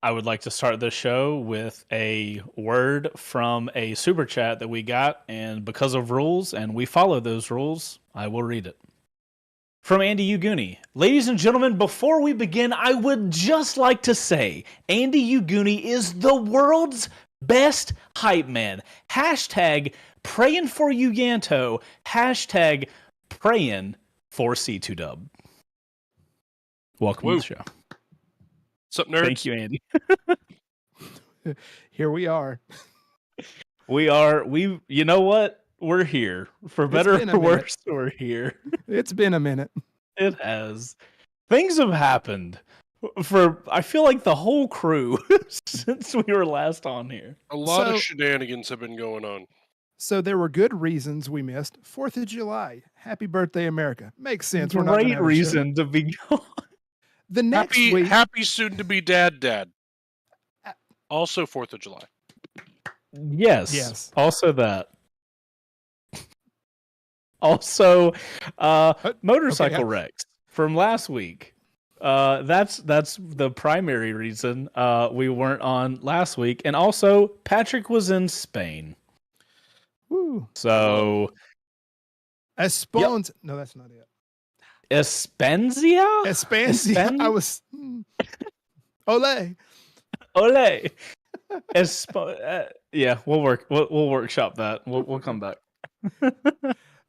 I would like to start this show with a word from a super chat that we got, and because of rules, and we follow those rules, I will read it. From Andy Uguni. Ladies and gentlemen, before we begin, I would just like to say Andy Uguni is the world's best hype man. Hashtag praying for you, Yanto. Hashtag praying for C2Dub. Welcome to the show. What's up, nerds? Thank you, Andy. Here we are. You know what? We're here. For better or worse, we're here. It's been a minute. It has. Things have happened for, I feel like, the whole crew since we were last on here. A lot of shenanigans have been going on. So there were good reasons we missed 4th of July. Happy birthday, America. Makes sense. Great reason to be gone. The next week. Happy soon-to-be dad. Also 4th of July. Yes. Also that. Also, motorcycle wrecks from last week. That's the primary reason we weren't on last week. And also, Patrick was in Spain. Woo. So, Espons. Yep. No, that's not it. Espansia. I was. Ole. Yeah, we'll workshop that. We'll come back.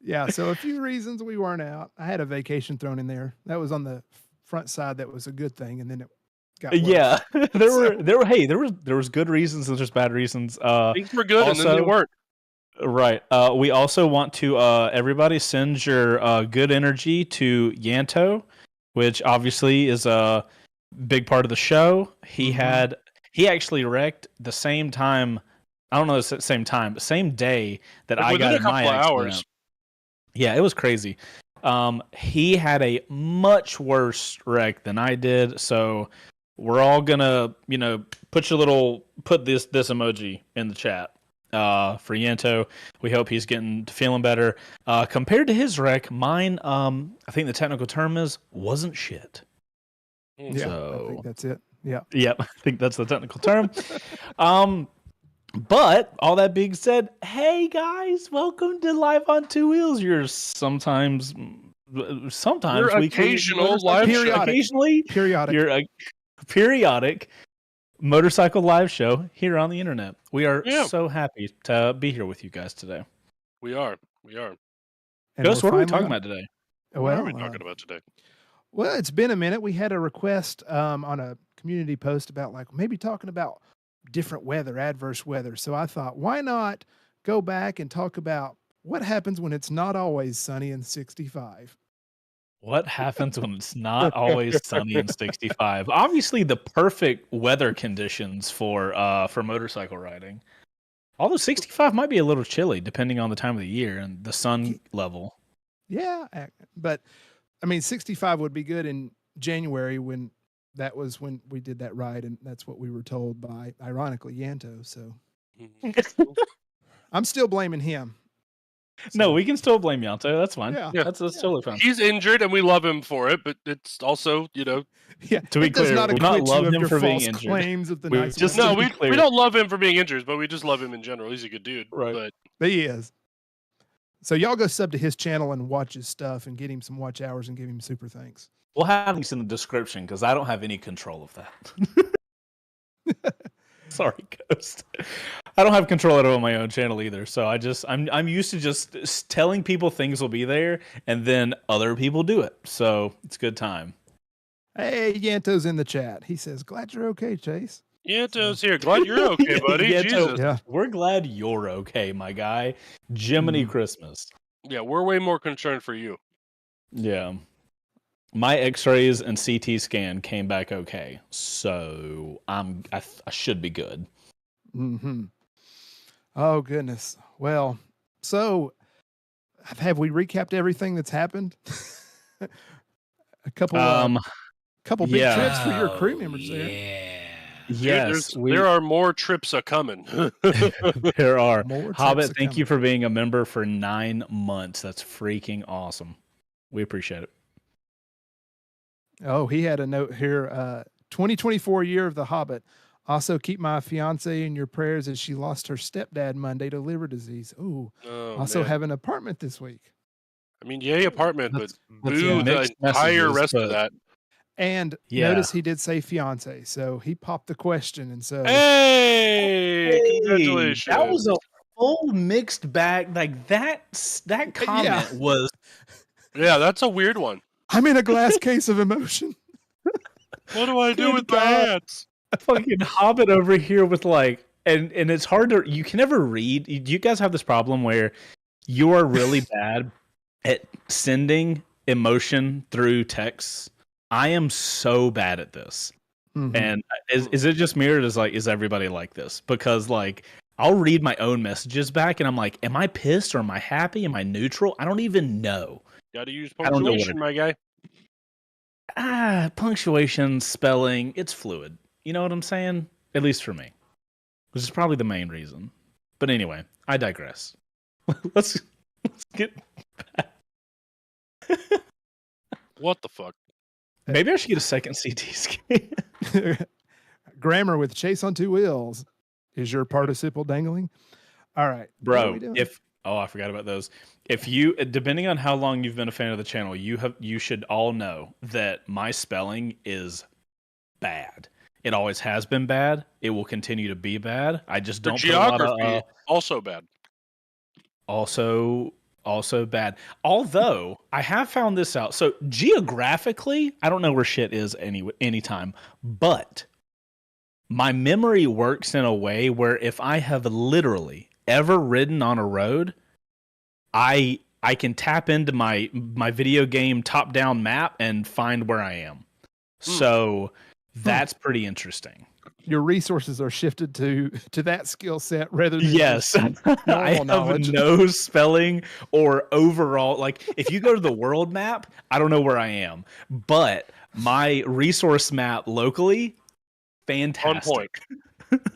Yeah, so a few reasons we weren't out. I had a vacation thrown in there. That was on the front side. That was a good thing, and then it got worse. Yeah, there was good reasons and just bad reasons. Things were good, and then they weren't. Right. We also want to everybody send your good energy to Yanto, which obviously is a big part of the show. He actually wrecked the same time. I don't know the same time, but same day that I got in my accident. Hours. Yeah, it was crazy. He had a much worse wreck than I did, so we're all gonna, put this emoji in the chat for Yanto. We hope he's feeling better. Compared to his wreck, mine, I think the technical term wasn't shit. Yeah, so, I think that's it. Yeah. Yep, I think that's the technical term. But all that being said, hey guys, welcome to Live on Two Wheels. You're sometimes your occasional live periodic. You're a periodic motorcycle live show here on the internet. We are so happy to be here with you guys today. We are. And Ghost, what are we talking about today? What are we talking about today? Well, it's been a minute. We had a request on a community post about maybe talking about different weather, adverse weather. So I thought, why not go back and talk about what happens when it's not always sunny and 65? What happens when it's not always sunny and 65? Obviously, the perfect weather conditions for motorcycle riding. Although 65 might be a little chilly depending on the time of the year and the sun level. Yeah, but I mean, 65 would be good in January when we did that ride, and that's what we were told by, ironically, Yanto. So I'm still blaming him. So. No, we can still blame Yanto. That's fine. Yeah. That's totally fine. He's injured, and we love him for it, but it's also, To be clear, we don't love him for being injured. Claims of the we don't love him for being injured, but we just love him in general. He's a good dude. Right. But he is. So y'all go sub to his channel and watch his stuff and get him some watch hours and give him super thanks. We'll have links in the description because I don't have any control of that. Sorry, Ghost. I don't have control of it on my own channel either. So I'm used to just telling people things will be there and then other people do it. So it's a good time. Hey, Yanto's in the chat. He says, "Glad you're okay, Chase." Yanto's here. Glad you're okay, buddy. Yanto, Jesus. Yeah. We're glad you're okay, my guy. Jiminy Christmas. Yeah, we're way more concerned for you. Yeah. My X-rays and CT scan came back okay, so I should be good. Mm-hmm. Oh goodness. Well, so have we recapped everything that's happened? A couple big trips for your crew members there. Yes, there are more trips a coming. There are. Hobbit, thank you for being a member for 9 months. That's freaking awesome. We appreciate it. Oh, he had a note here. 2024 year of the Hobbit. Also, keep my fiance in your prayers as she lost her stepdad Monday to liver disease. Ooh. Oh Also, man. have an apartment this week. I mean, yay apartment, but That's boo the mixed entire messages, rest of but that. And yeah. notice he did say fiance, so he popped the question. And so, Hey, Hey, congratulations. that was a full mixed bag. Like that comment was Yeah, that's a weird one. I'm in a glass case of emotion. What do I do Good with my God. hands? fucking Hobbit over here with like, and it's hard to, you can never read. Do you guys have this problem where you are really bad at sending emotion through texts? I am so bad at this. Mhm. And is it just me, or is everybody like this? Because like I'll read my own messages back and I'm like, am I pissed or am I happy? Am I neutral? I don't even know. Got to use I don't know what punctuation, my guy. Punctuation, spelling, it's fluid. You know what I'm saying? At least for me. Which is probably the main reason. But anyway, I digress. let's get back. What the fuck? Maybe I should get a second CT scan. Grammar with Chase on 2 wheels. Is your participle dangling? All right. What are Bro, we doing? I forgot about those. If you, depending on how long you've been a fan of the channel, you should all know that my spelling is bad. It always has been bad. It will continue to be bad. I just Your don't put a lot geography, of also bad. also bad. Although I have found this out. So geographically, I don't know where shit is anytime, but my memory works in a way where if I have literally ever ridden on a road, I can tap into my video game top-down map and find where I am. So that's pretty interesting. Your resources are shifted to that skill set rather than Yes, I have knowledge. no spelling or overall. Like, if you go to the world map, I don't know where I am, but my resource map locally, fantastic. On point.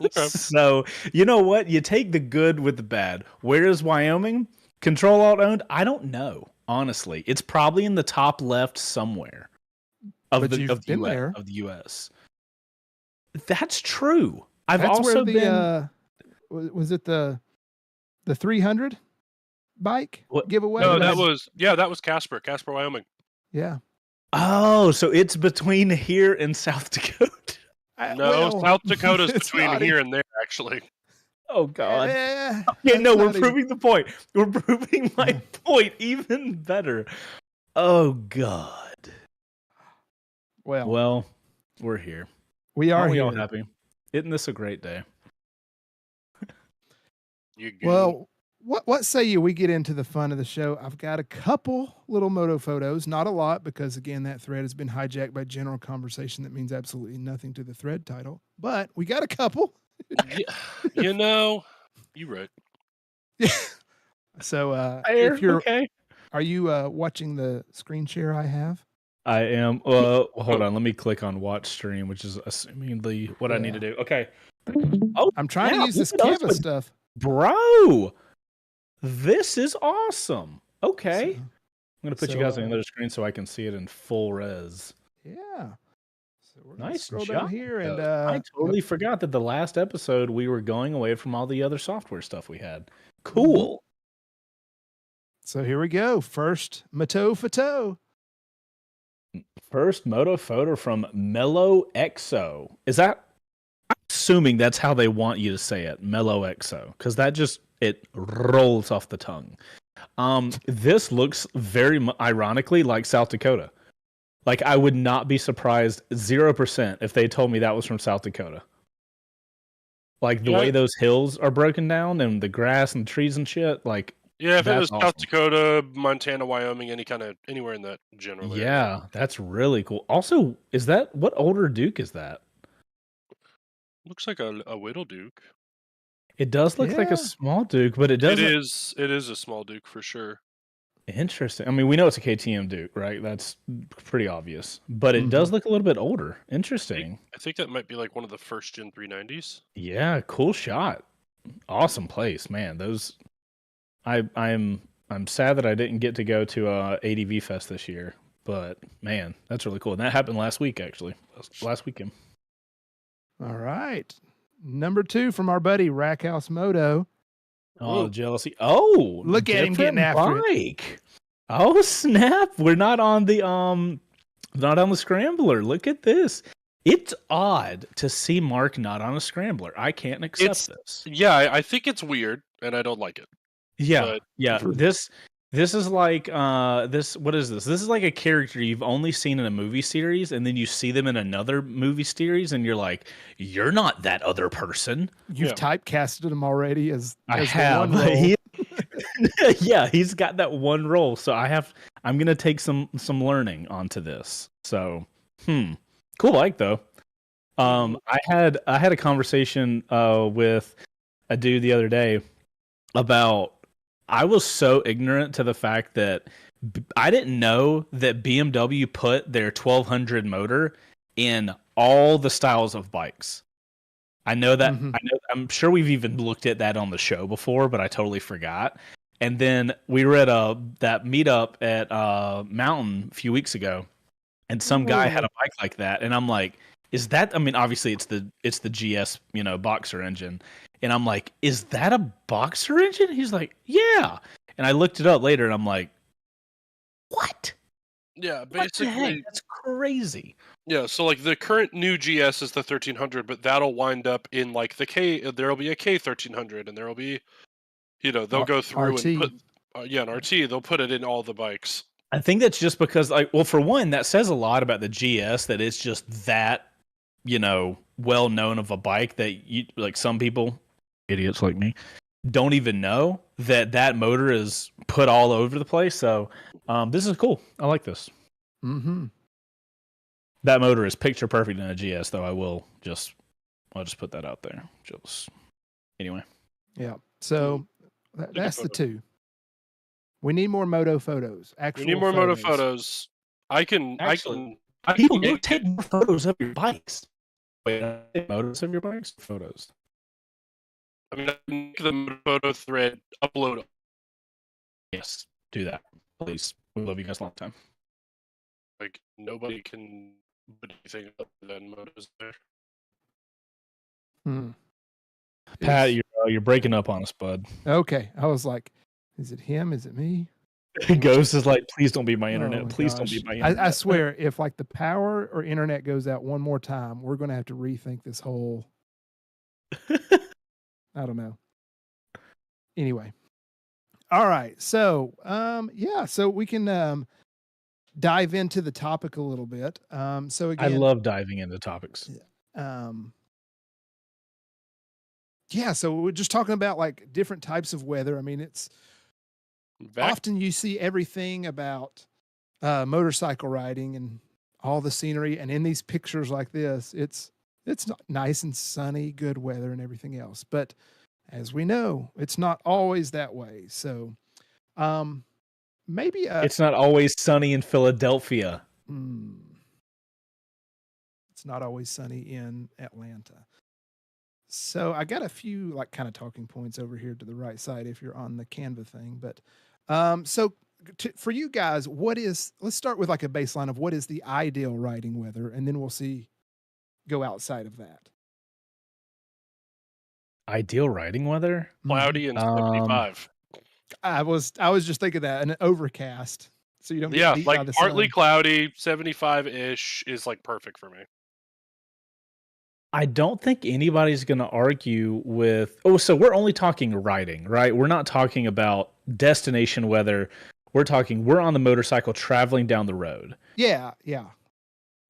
Okay. So you know what? You take the good with the bad. Where is Wyoming? Control Alt owned? I don't know. Honestly, it's probably in the top left somewhere of But the you've of the been US, there. of the U.S. That's true. I've That's also where the been. was it the 300 bike What? giveaway? No, that that was Casper, Wyoming. Yeah. Oh, so it's between here and South Dakota. No, South Dakota's it's between not here and there, actually. Oh God. Eh, Okay, no, that's we're not even- proving the point. We're proving my point even better. Oh God. Well, we're here. we are Aren't we here. all happy? Isn't this a great day? You goon. Well, what say you we get into the fun of the show? I've got a couple little moto photos, not a lot, because again, that thread has been hijacked by general conversation that means absolutely nothing to the thread title. But we got a couple. You know, you're right. Yeah. So Fair, if you're okay. are you watching the screen share I have? I am. Hold on. Let me click on watch stream, which is assumingly what I need to do. Okay. Oh, I'm trying to yeah, use this look at us Canva with- stuff. Bro, this is awesome. Okay. So, I'm going to put you guys on another screen so I can see it in full res. yeah. So we're gonna Nice scroll job. down here and I totally forgot that the last episode we were going away from all the other software stuff we had. Cool. So here we go. First Moto Photo. First moto photo from Mellow Exo. Is that? I'm assuming that's how they want you to say it, Mellow Exo, because that just it rolls off the tongue. This looks very ironically like South Dakota. Like I would not be surprised 0% if they told me that was from South Dakota. Like the way those hills are broken down and the grass and the trees and shit. Like Yeah, if it was that's South awesome. Dakota, Montana, Wyoming, anywhere in that general area. Yeah, that's really cool. Also, is that what older Duke is that? Looks like a Whittle Duke. It does look like Yeah. a small Duke, but it doesn't. It is a small Duke for sure. Interesting. I mean, we know it's a KTM Duke, right? That's pretty obvious. But it does look a little bit older. Interesting. I think that might be like one of the first gen 390s. Yeah, cool shot. Awesome place, man. Those I'm sad that I didn't get to go to ADV Fest this year, but man, that's really cool. And that happened last week actually. Last weekend. All right. Number 2 from our buddy Rackhouse Moto. Oh, jealousy. Oh, Look at him getting after it. bike. Oh, snap. We're not on the scrambler. Look at this. It's odd to see Mark not on a scrambler. I can't accept this. Yeah, I think it's weird, and I don't like it. Yeah, But yeah. This is like this. What is this? This is like a character you've only seen in a movie series, and then you see them in another movie series, and you're like, you're not that other person. You've typecasted him already as I the have. one role. Yeah, he's got that one role, so I'm gonna take some learning onto this. So, cool bike though. I had a conversation with a dude the other day about. I was so ignorant to the fact that I didn't know that BMW put their 1200 motor in all the styles of bikes. I know that. I'm sure we've even looked at that on the show before, but I totally forgot. And then we were at that meetup at Mountain a few weeks ago, and some guy had a bike like that, and I'm like, "Is that?" I mean, obviously it's the GS, boxer engine, and I'm like, "Is that a boxer engine?" He's like, "Yeah," and I looked it up later, and I'm like, "What?" yeah, What the heck? basically, That's crazy. yeah. So like the current new GS is the 1300, but that'll wind up in like the K. There'll be a K 1300, and there'll be, they'll go through RT. and put, an RT. They'll put it in all the bikes. I think that's just because, for one, that says a lot about the GS that it's just that, well known of a bike that some people, idiots like me, don't even know that motor is put all over the place. So, this is cool. I like this. Mm-hmm. That motor is picture perfect in a GS, though. I'll just put that out there. Anyway. Yeah. So that's the 2. We need more moto photos. We need more moto photos. People do take more photos of your bikes. Wait, photos of your bikes? Photos. I mean, I can make the moto photo thread, upload. Yes, do that, please. We love you guys a long time. Like nobody can put anything other than motos there. Pat, you're breaking up on us, bud. Okay, I was like, is it him? Is it me? Ghost is like, please don't be my internet. Oh Please don't be my internet. I swear, if like the power or internet goes out one more time, we're going to have to rethink this whole. I don't know. Anyway. All right. So, so we can dive into the topic a little bit. So again, I love diving into topics. So we're just talking about like different types of weather. I mean, it's often you see everything about motorcycle riding and all the scenery, and in these pictures like this, it's not nice and sunny, good weather and everything else. But as we know, it's not always that way. So maybe it's not always sunny in Philadelphia. It's not always sunny in Atlanta. So I got a few like kind of talking points over here to the right side if you're on the Canva thing. But for you guys, let's start with like a baseline of what is the ideal riding weather, and then we'll go outside of that. Ideal riding weather? Cloudy and 75. I was just thinking that, an overcast, so you don't get beat by the partly sun. cloudy, 75-ish is like perfect for me. I don't think anybody's going to argue with. Oh, so we're only talking riding, right? We're not talking about destination weather. We're on the motorcycle traveling down the road. Yeah.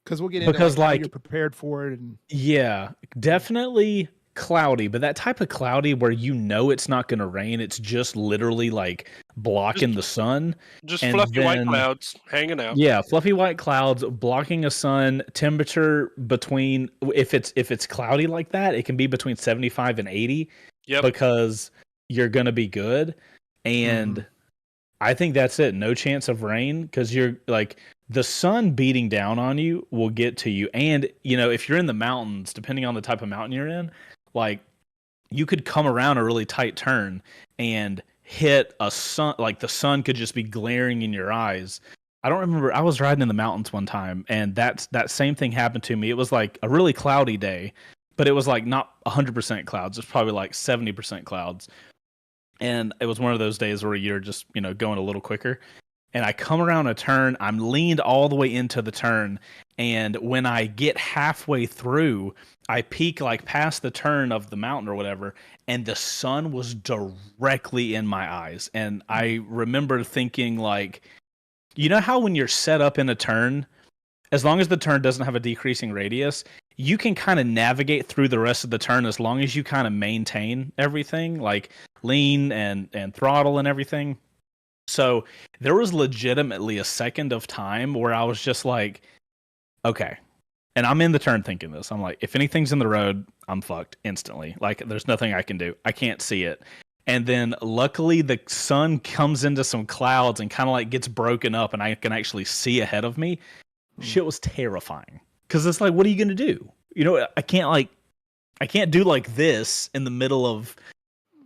Because we'll get into how you're prepared for it. And yeah, definitely cloudy, but that type of cloudy where it's not going to rain, it's just literally like blocking the sun. Just fluffy white clouds hanging out. Yeah, fluffy white clouds blocking a sun. Temperature between, if it's cloudy like that, it can be between 75 and 80. Yep. Because you're going to be good. And I think that's it. No chance of rain, because you're like, the sun beating down on you will get to you. And, if you're in the mountains, depending on the type of mountain you're in, like, you could come around a really tight turn and hit a sun, like the sun could just be glaring in your eyes. I don't remember. I was riding in the mountains one time, and that same thing happened to me. It was like a really cloudy day, but it was like not 100% clouds. It's probably like 70% clouds. And it was one of those days where you're just, going a little quicker. And I come around a turn, I'm leaned all the way into the turn. And when I get halfway through, I peek like past the turn of the mountain or whatever, and the sun was directly in my eyes. And I remember thinking, like, you know how when you're set up in a turn, as long as the turn doesn't have a decreasing radius, you can kind of navigate through the rest of the turn as long as you kind of maintain everything, like lean and throttle and everything. So there was legitimately a second of time where I was just like, okay. And I'm in the turn thinking this. I'm like, if anything's in the road, I'm fucked instantly. Like, there's nothing I can do. I can't see it. And then luckily the sun comes into some clouds and kind of like gets broken up and I can actually see ahead of me. Shit was terrifying. Because it's like, what are you going to do? I can't do like this in the middle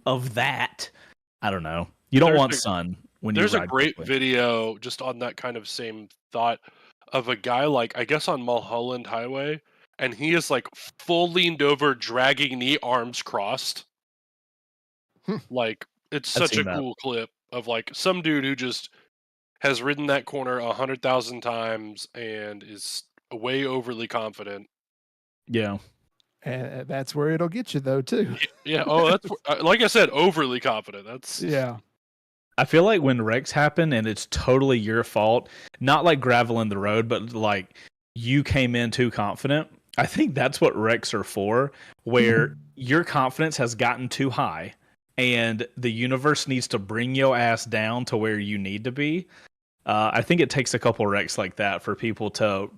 of that. I don't know. You don't want sun when you ride. There's a great quickly. video just on that kind of same thought of a guy, like, I guess on Mulholland Highway, and he is like full leaned over, dragging knee, arms crossed. Like, it's I've such seen a that. cool clip of like some dude who just has ridden that corner 100,000 times and is way overly confident. Yeah. And that's where it'll get you, though, too. Yeah. Oh, that's like I said, overly confident. That's Yeah. I feel like when wrecks happen and it's totally your fault, not like gravel in the road, but like you came in too confident. I think that's what wrecks are for, where your confidence has gotten too high and the universe needs to bring your ass down to where you need to be. I think it takes a couple wrecks like that for people to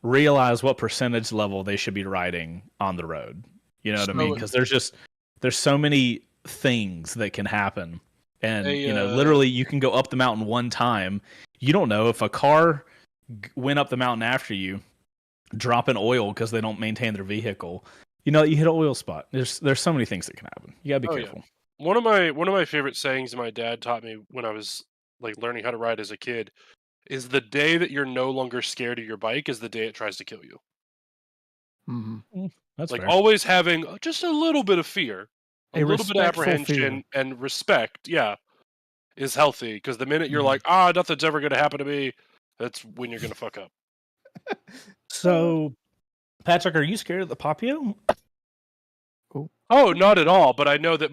realize what percentage level they should be riding on the road. You know what I mean? Because there's so many things that can happen. And, literally you can go up the mountain one time. You don't know if a car went up the mountain after you, dropping oil because they don't maintain their vehicle. You hit an oil spot. There's so many things that can happen. You gotta be careful. Yeah. One of my favorite sayings my dad taught me when I was like learning how to ride as a kid is the day that you're no longer scared of your bike is the day it tries to kill you. Mm-hmm. That's like fair. always having just a little bit of fear, a little bit of respectful apprehension fear. and respect, is healthy. Because the minute you're Mhm. like, nothing's ever going to happen to me, that's when you're going to fuck up. So, Patrick, are you scared of the Papio? Oh, not at all. But I know that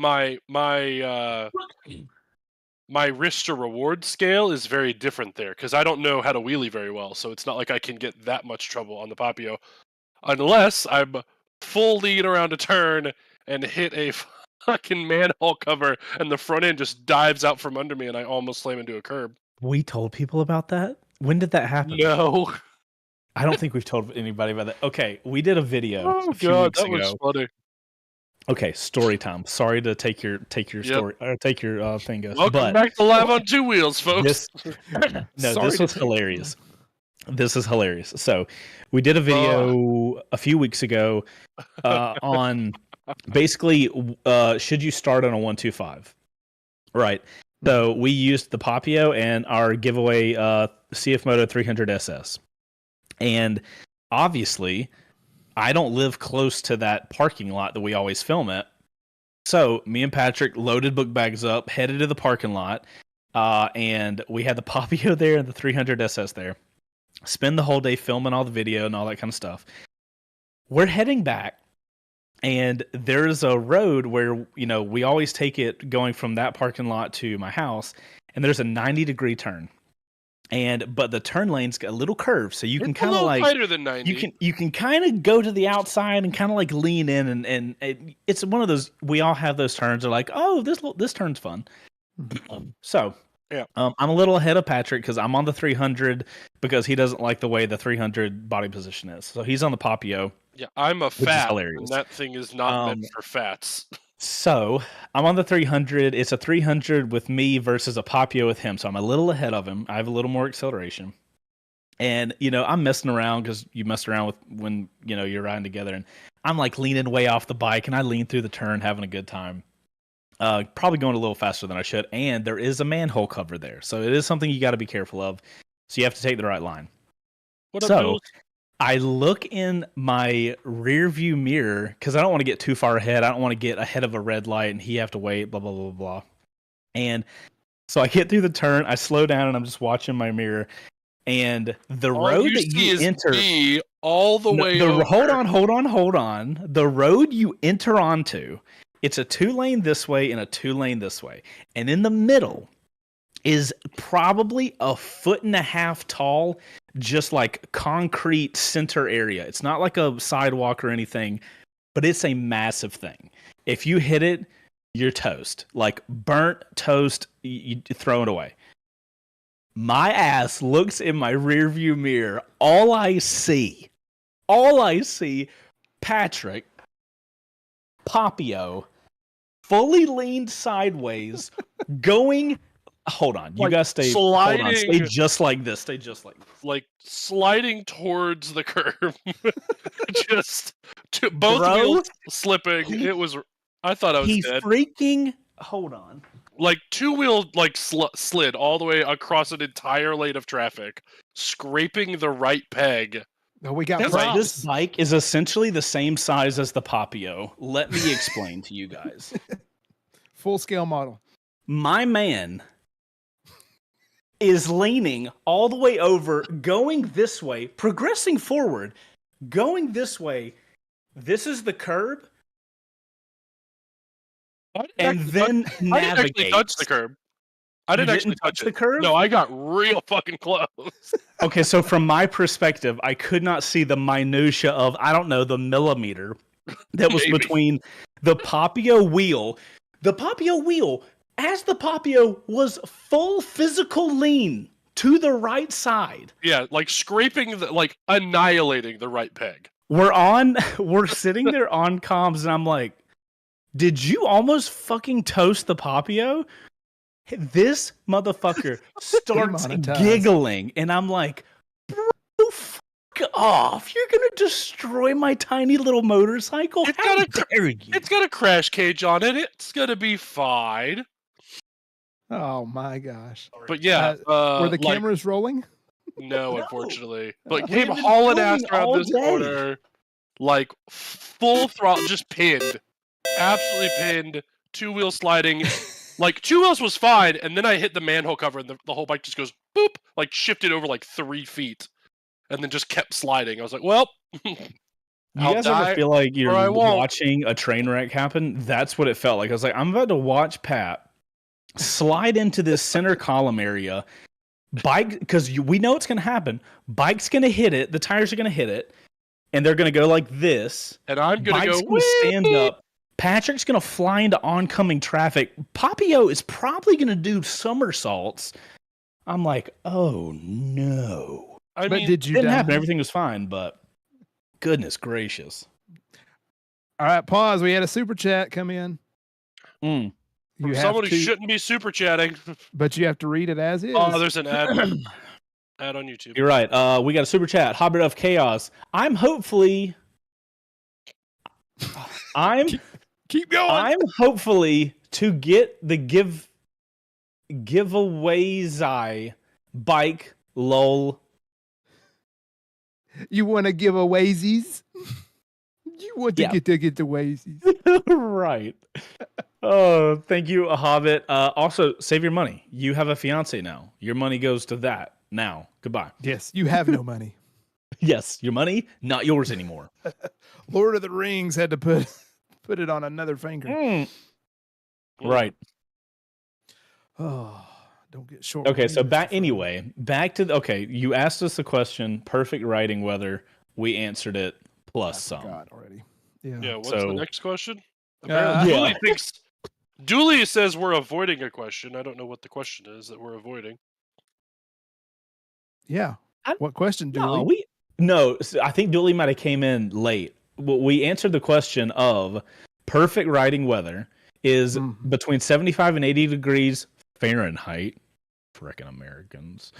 my risk to reward scale is very different there because I don't know how to wheelie very well. So it's not like I can get that much trouble on the Papio unless I'm full lead around a turn and hit a fucking manhole cover and the front end just dives out from under me and I almost slam into a curb. We told people about that? When did that happen? No. I don't think we've told anybody about that. Okay, we did a video Oh a few god, weeks that was ago. funny. Okay, story time. Sorry to take your story or take your thing, Gus. Welcome But back to Live on Two Wheels, folks. this was hilarious. This is hilarious. So, we did a video a few weeks ago on basically should you start on a 125? Right. So, we used the Papio and our giveaway CF Moto 300 SS. And obviously, I don't live close to that parking lot that we always film at. So me and Patrick loaded book bags up, headed to the parking lot, and we had the Papio there and the 300 SS there. Spend the whole day filming all the video and all that kind of stuff. We're heading back, and there's a road where, we always take it going from that parking lot to my house, and there's a 90-degree turn. But the turn lane's got a little curve, so you can kind of like tighter than 90. you can kind of go to the outside and kind of like lean in, and it's one of those, we all have those turns. Are like, oh, this turn's fun. So Yeah. I'm a little ahead of Patrick because I'm on the 300 because he doesn't like the way the 300 body position is. So he's on the Papio. Yeah, I'm a fat, hilarious. and that thing is not meant for fats. So I'm on the 300. It's a 300 with me versus a Papio with him. So I'm a little ahead of him. I have a little more acceleration. And, I'm messing around because you mess around with when, you're riding together. And I'm like leaning way off the bike and I lean through the turn, having a good time. Probably going a little faster than I should. And there is a manhole cover there. So it is something you got to be careful of. So you have to take the right line. What up, Jules? I look in my rear view mirror because I don't want to get too far ahead. I don't want to get ahead of a red light and he have to wait, blah, blah, blah, blah. And so I get through the turn, I slow down, and I'm just watching my mirror. And the All road you that see you is enter. B all the way over. Hold on. The road you enter onto, it's a 2-lane this way and a 2-lane this way. And in the middle is probably 1.5 feet tall, just like concrete center area. It's not like a sidewalk or anything, but it's a massive thing. If you hit it, you're toast. Like burnt toast, you throw it away. My ass looks in my rearview mirror. All I see, Patrick, Papio, fully leaned sideways, going. Hold on, you Like guys stay. Hold on, stay sliding- just like this. Stay just like this. Like sliding towards the curb, just both Bro, wheels slipping. It was. I thought I was He dead. freaking. Hold on. Like 2-wheel like slid all the way across an entire lane of traffic, scraping the right peg. No, we got This props. bike is essentially the same size as the Papio. Let me explain to you guys. Full scale model. My man is leaning all the way over, going this way, progressing forward, going this way. This is the curb, and then I didn't actually navigate. touch the curb. I didn't actually touch the it. curb. No, I got real fucking close. Okay, so from my perspective, I could not see the minutia of, I don't know, the millimeter that was Maybe. between the Papio wheel. The Papio wheel, as the Papio was full physical lean to the right side. Yeah, like scraping, like annihilating the right peg. We're sitting there on comms, and I'm like, did you almost fucking toast the Papio? This motherfucker starts Demonetized. giggling, and I'm like, bro, fuck off. You're going to destroy my tiny little motorcycle? It's How got dare you? It's got a crash cage on it. It's gonna be fine. Oh my gosh. But yeah, Were the like, cameras rolling? no, No. unfortunately. But We came have been hauling ass filming around all this day. corner, like full throttle, just pinned, absolutely pinned. 2-wheel sliding. Like 2 wheels was fine, and then I hit the manhole cover, and the whole bike just goes boop, like shifted over like 3 feet, and then just kept sliding. I was like, well, You I'll guys die ever feel like you're or I won't. watching a train wreck happen? That's what it felt like. I was like, I'm about to watch Pat slide into this center column area. Bike, because we know it's going to happen. Bike's going to hit it. The tires are going to hit it. And they're going to go like this. And I'm gonna Bike's go going to stand "Whee!" up. Patrick's going to fly into oncoming traffic. Papio is probably going to do somersaults. I'm like, oh no. I But mean, did you Didn't die? happen. Everything was fine, but goodness gracious. All right, pause. We had a super chat come in. Mm. You have someone who to, shouldn't be super chatting. but you have to read it as is. Oh, there's an ad on YouTube. You're right. We got a super chat. Hobbit of Chaos. I'm Keep going. I'm hopefully to get the giveaways bike lol. You want to give awaysies? You want to Yeah. get the waysies. Right. Oh, thank you, Hobbit. Also, save your money. You have a fiance now. Your money goes to that now. Goodbye. Yes, you have no money. Yes, your money not yours anymore. Lord of the Rings had to put it on another finger. Mm. Right. Oh, don't get short. Okay, with so me, Mr. back Fry. anyway. Back to okay. You asked us the question. Perfect riding weather. We answered it plus some. God already. Yeah. Yeah, what's So- the next question? Yeah. Dooley thinks. Dooley says we're avoiding a question. I don't know what the question is that we're avoiding. Yeah. I- What question, No, Dooley? I think Dooley might have came in late. Well, we answered the question of perfect riding weather is Mhm. between 75 and 80 degrees Fahrenheit. Frickin' Americans.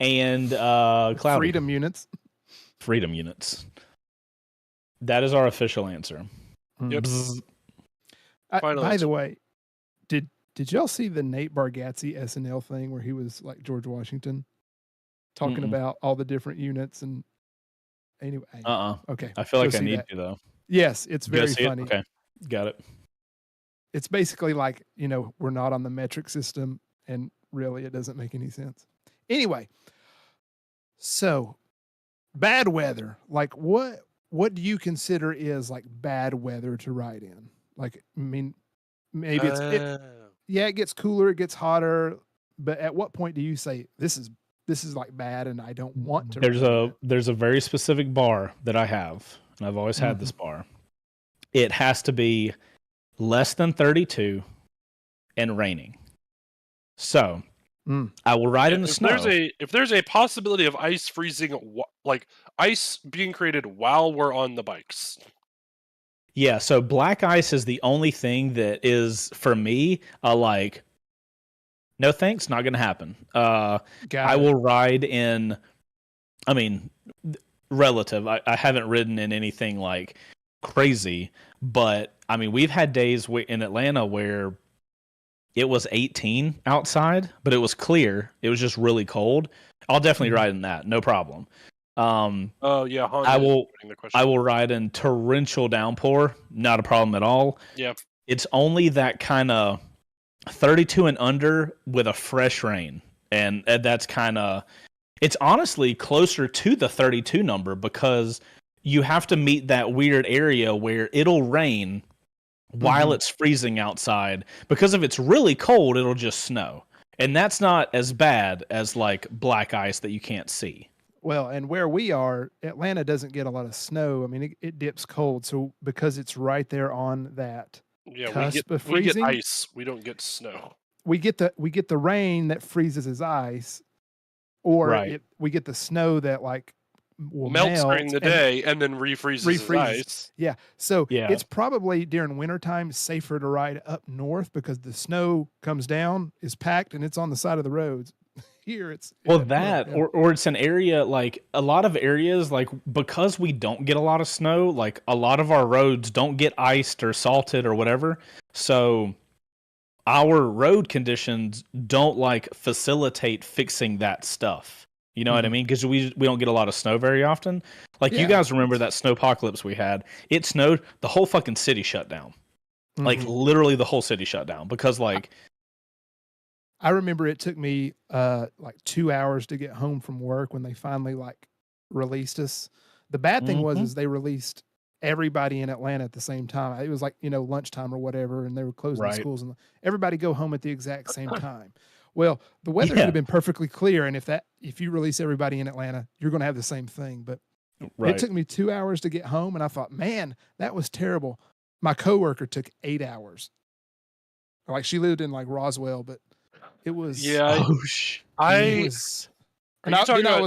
And cloudy. Freedom units. That is our official answer. Yep. Bzz. Final By answer. the way, did y'all see the Nate Bargatze SNL thing where he was like George Washington talking Mm-mm. about all the different units and Anyway. Okay. I feel go like I see need that. to though. Yes, it's You guys very see it? funny. Okay, got it. It's basically like, we're not on the metric system, and really it doesn't make any sense. Anyway, so bad weather. Like what do you consider is like bad weather to ride in? Like, I mean, maybe it gets cooler, it gets hotter, but at what point do you say this is like bad and I don't want to ride in it? There's a very specific bar that I have, and I've always had this bar. It has to be less than 32 and raining. So I will ride in the snow. If there's a possibility of ice freezing, like ice being created while we're on the bikes. Yeah, so black ice is the only thing that is for me like no thanks, not gonna happen. I will ride in. I mean, relative. I haven't ridden in anything like crazy, but I mean, we've had days in Atlanta where it was 18 outside, but it was clear. It was just really cold. I'll definitely ride in that, no problem. Oh yeah, Honda I will ride in torrential downpour, not a problem at all. Yeah, it's only that kind of 32 and under with a fresh rain, and that's kind of. It's honestly closer to the 32 number because you have to meet that weird area where it'll rain while it's freezing outside, because if it's really cold, it'll just snow. And that's not as bad as like black ice that you can't see. Well, and where we are, Atlanta doesn't get a lot of snow. I mean, it dips cold. So because it's right there on that cusp of freezing, we get ice. We don't get snow. We get the rain that freezes as ice, or we get the snow that like will melts during the day and then refreezes as ice. Yeah. So it's probably during wintertime safer to ride up north because the snow comes down, is packed, and it's on the side of the roads. Here it's or it's an area, like a lot of areas, like because we don't get a lot of snow, like a lot of our roads don't get iced or salted or whatever. So our road conditions don't like facilitate fixing that stuff. You know what I mean? Because we don't get a lot of snow very often. Like you guys remember that snowpocalypse we had? It snowed, the whole fucking city shut down. Like literally the whole city shut down because like. I remember it took me like 2 hours to get home from work when they finally like released us. The bad thing was they released everybody in Atlanta at the same time. It was like, lunchtime or whatever, and they were closing the schools, and everybody go home at the exact same time. Well, the weather could have been perfectly clear, and if you release everybody in Atlanta, you're going to have the same thing. But it took me 2 hours to get home, and I thought, man, that was terrible. My coworker took 8 hours. Like she lived in like Roswell, but it was I was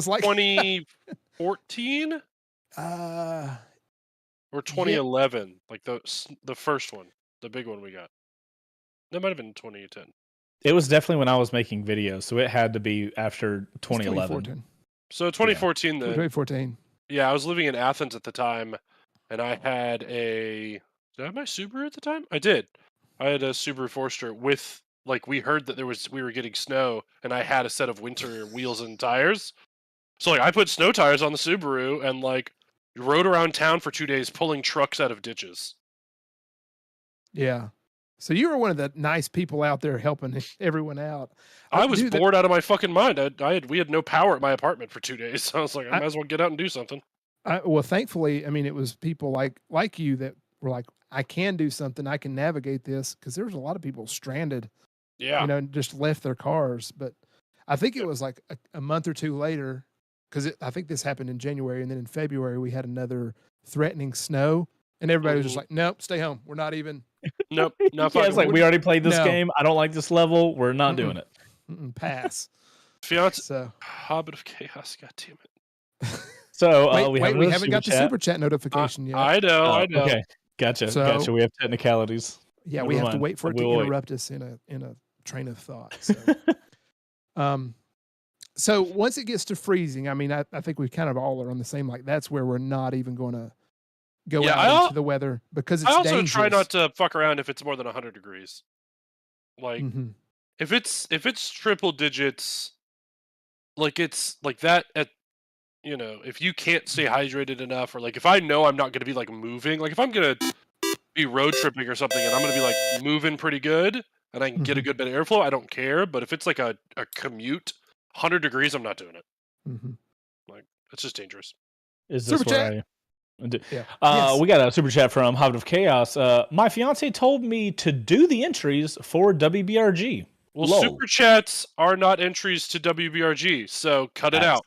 like 2014 or 2011, like the first one, the big one we got. That might have been 2010. It was definitely when I was making videos, so it had to be after 2011. So 2014 then. 2014. Yeah, I was living in Athens at the time, and I had did I have my Subaru at the time? I did. I had a Subaru Forester with, like, we heard that we were getting snow, and I had a set of winter wheels and tires. So like I put snow tires on the Subaru and like rode around town for 2 days pulling trucks out of ditches. Yeah. So you were one of the nice people out there helping everyone out. I was bored out of my fucking mind. We had no power at my apartment for 2 days. So I was like, I might as well get out and do something. Well, thankfully, I mean, it was people like you that were like, I can do something. I can navigate this, because there was a lot of people stranded. Yeah. Just left their cars. But I think it was like a month or two later, because I think this happened in January, and then in February we had another threatening snow, and everybody was just like, nope, stay home. We're not even. Nope. Not yeah, it's like, we already played this game. I don't like this level. We're not doing it. Pass. Fiance. So, Hobbit of Chaos. God damn it. So we haven't got the super chat notification yet. I know. Okay, gotcha. We have technicalities. Yeah, we have to wait for it to interrupt us in a train of thought. So, so once it gets to freezing, I mean, I think we kind of all are on the same. Like that's where we're not even going to go out into the weather, because it's dangerous. I also try not to fuck around if it's more than 100 degrees. Like if it's triple digits, like it's like that at if you can't stay hydrated enough, or like if I know I'm not going to be like moving, like if I'm going to be road tripping or something and I'm going to be like moving pretty good and I can get a good bit of airflow, I don't care. But if it's like a commute, 100 degrees, I'm not doing it. Like, it's just dangerous. Is this Super where chat. Yeah. Yes. We got a super chat from Hobbit of Chaos. My fiance told me to do the entries for WBRG. Well, Lol. super chats are not entries to WBRG, so cut it out.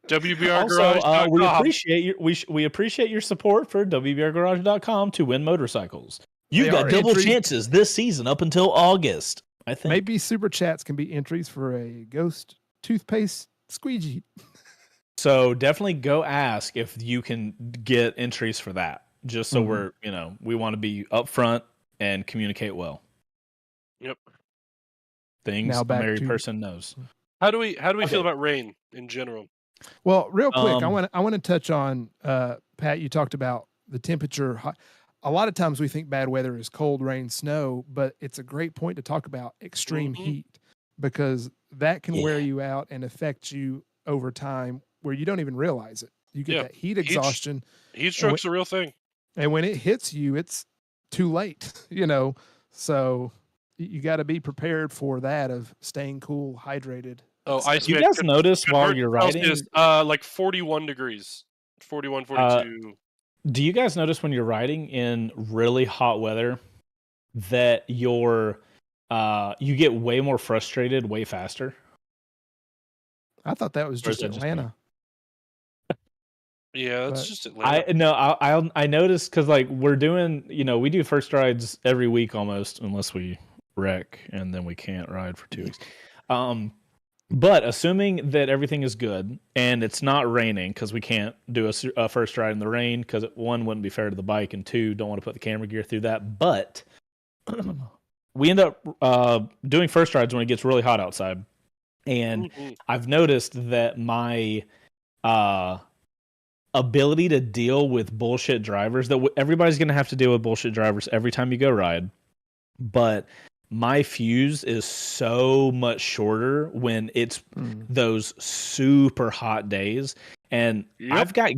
WBRgarage.com. we appreciate we appreciate your support for WBRgarage.com to win motorcycles. You've got double chances this season up until August, I think. Maybe super chats can be entries for a ghost toothpaste squeegee. So definitely go ask if you can get entries for that. Just so we're, we want to be upfront and communicate well. Yep. Things Now a back married to- person knows. How do we feel about rain in general? Well, real quick, I want to touch on Pat. You talked about the temperature. A lot of times we think bad weather is cold, rain, snow, but it's a great point to talk about extreme heat, because that can wear you out and affect you over time where you don't even realize it. You get that heat exhaustion. Heat stroke's a real thing. And when it hits you, it's too late, So you got to be prepared for that, of staying cool, hydrated. Oh, you guys notice while you're riding? Like 41 degrees, 41, 42. Do you guys notice when you're riding in really hot weather that you get way more frustrated way faster? I thought that was just Atlanta. Yeah, that's just Atlanta. I noticed, because like we're doing, we do first rides every week almost, unless we wreck and then we can't ride for 2 weeks. But assuming that everything is good and it's not raining, because we can't do a first ride in the rain, because one, wouldn't be fair to the bike, and two, don't want to put the camera gear through that. But we end up doing first rides when it gets really hot outside. And I've noticed that my ability to deal with bullshit drivers, that everybody's going to have to deal with bullshit drivers every time you go ride. But my fuse is so much shorter when it's those super hot days. And I've got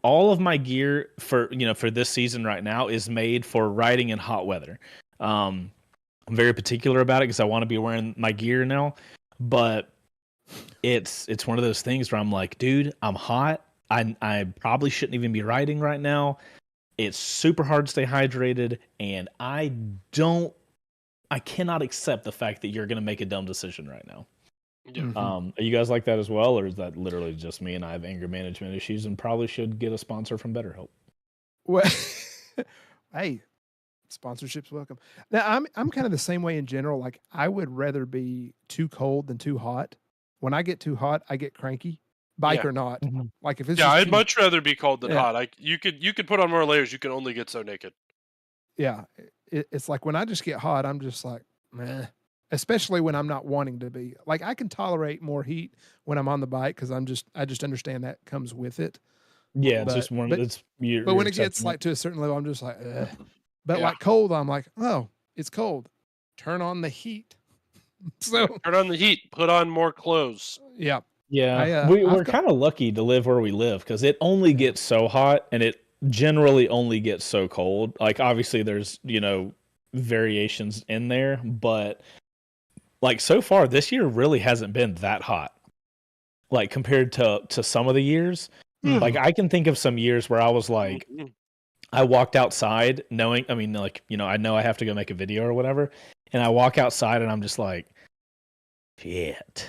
all of my gear for this season right now is made for riding in hot weather. I'm very particular about it because I want to be wearing my gear now, but it's one of those things where I'm like, dude, I'm hot. I probably shouldn't even be riding right now. It's super hard to stay hydrated, and I cannot accept the fact that you're going to make a dumb decision right now. Yeah. Are you guys like that as well, or is that literally just me and I have anger management issues and probably should get a sponsor from BetterHelp? Well, hey, sponsorships welcome. Now I'm kind of the same way in general. Like, I would rather be too cold than too hot. When I get too hot, I get cranky, bike or not. Like, if it's I'd much rather be cold than hot. Like, you could put on more layers. You can only get so naked. Yeah, it's like when I just get hot, I'm just like, meh. Especially when I'm not wanting to be. Like, I can tolerate more heat when I'm on the bike because I just understand that comes with it. Yeah, it's just one. But when it gets like to a certain level, I'm just like, ugh. But like cold, I'm like, oh, it's cold. Turn on the heat. So turn on the heat. Put on more clothes. Yeah. Yeah, we're kind of lucky to live where we live, because it only gets so hot and it generally only gets so cold. Like, obviously there's variations in there, but like so far this year really hasn't been that hot, like compared to some of the years. Like, I can think of some years where I was like, I walked outside knowing, I know I have to go make a video or whatever, and I walk outside and I'm just like, shit,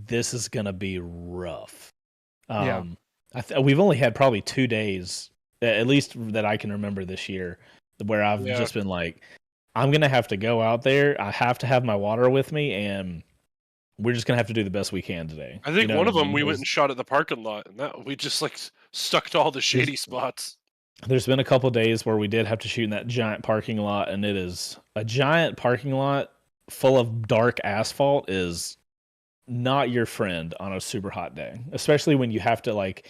this is gonna be rough. We've only had probably 2 days, at least that I can remember this year, where I've just been like, I'm gonna have to go out there. I have to have my water with me, and we're just gonna have to do the best we can today. I think one of them we went and shot at the parking lot, and that we just like stuck to all the shady spots. There's been a couple days where we did have to shoot in that giant parking lot, and it is a giant parking lot full of dark asphalt is not your friend on a super hot day, especially when you have to like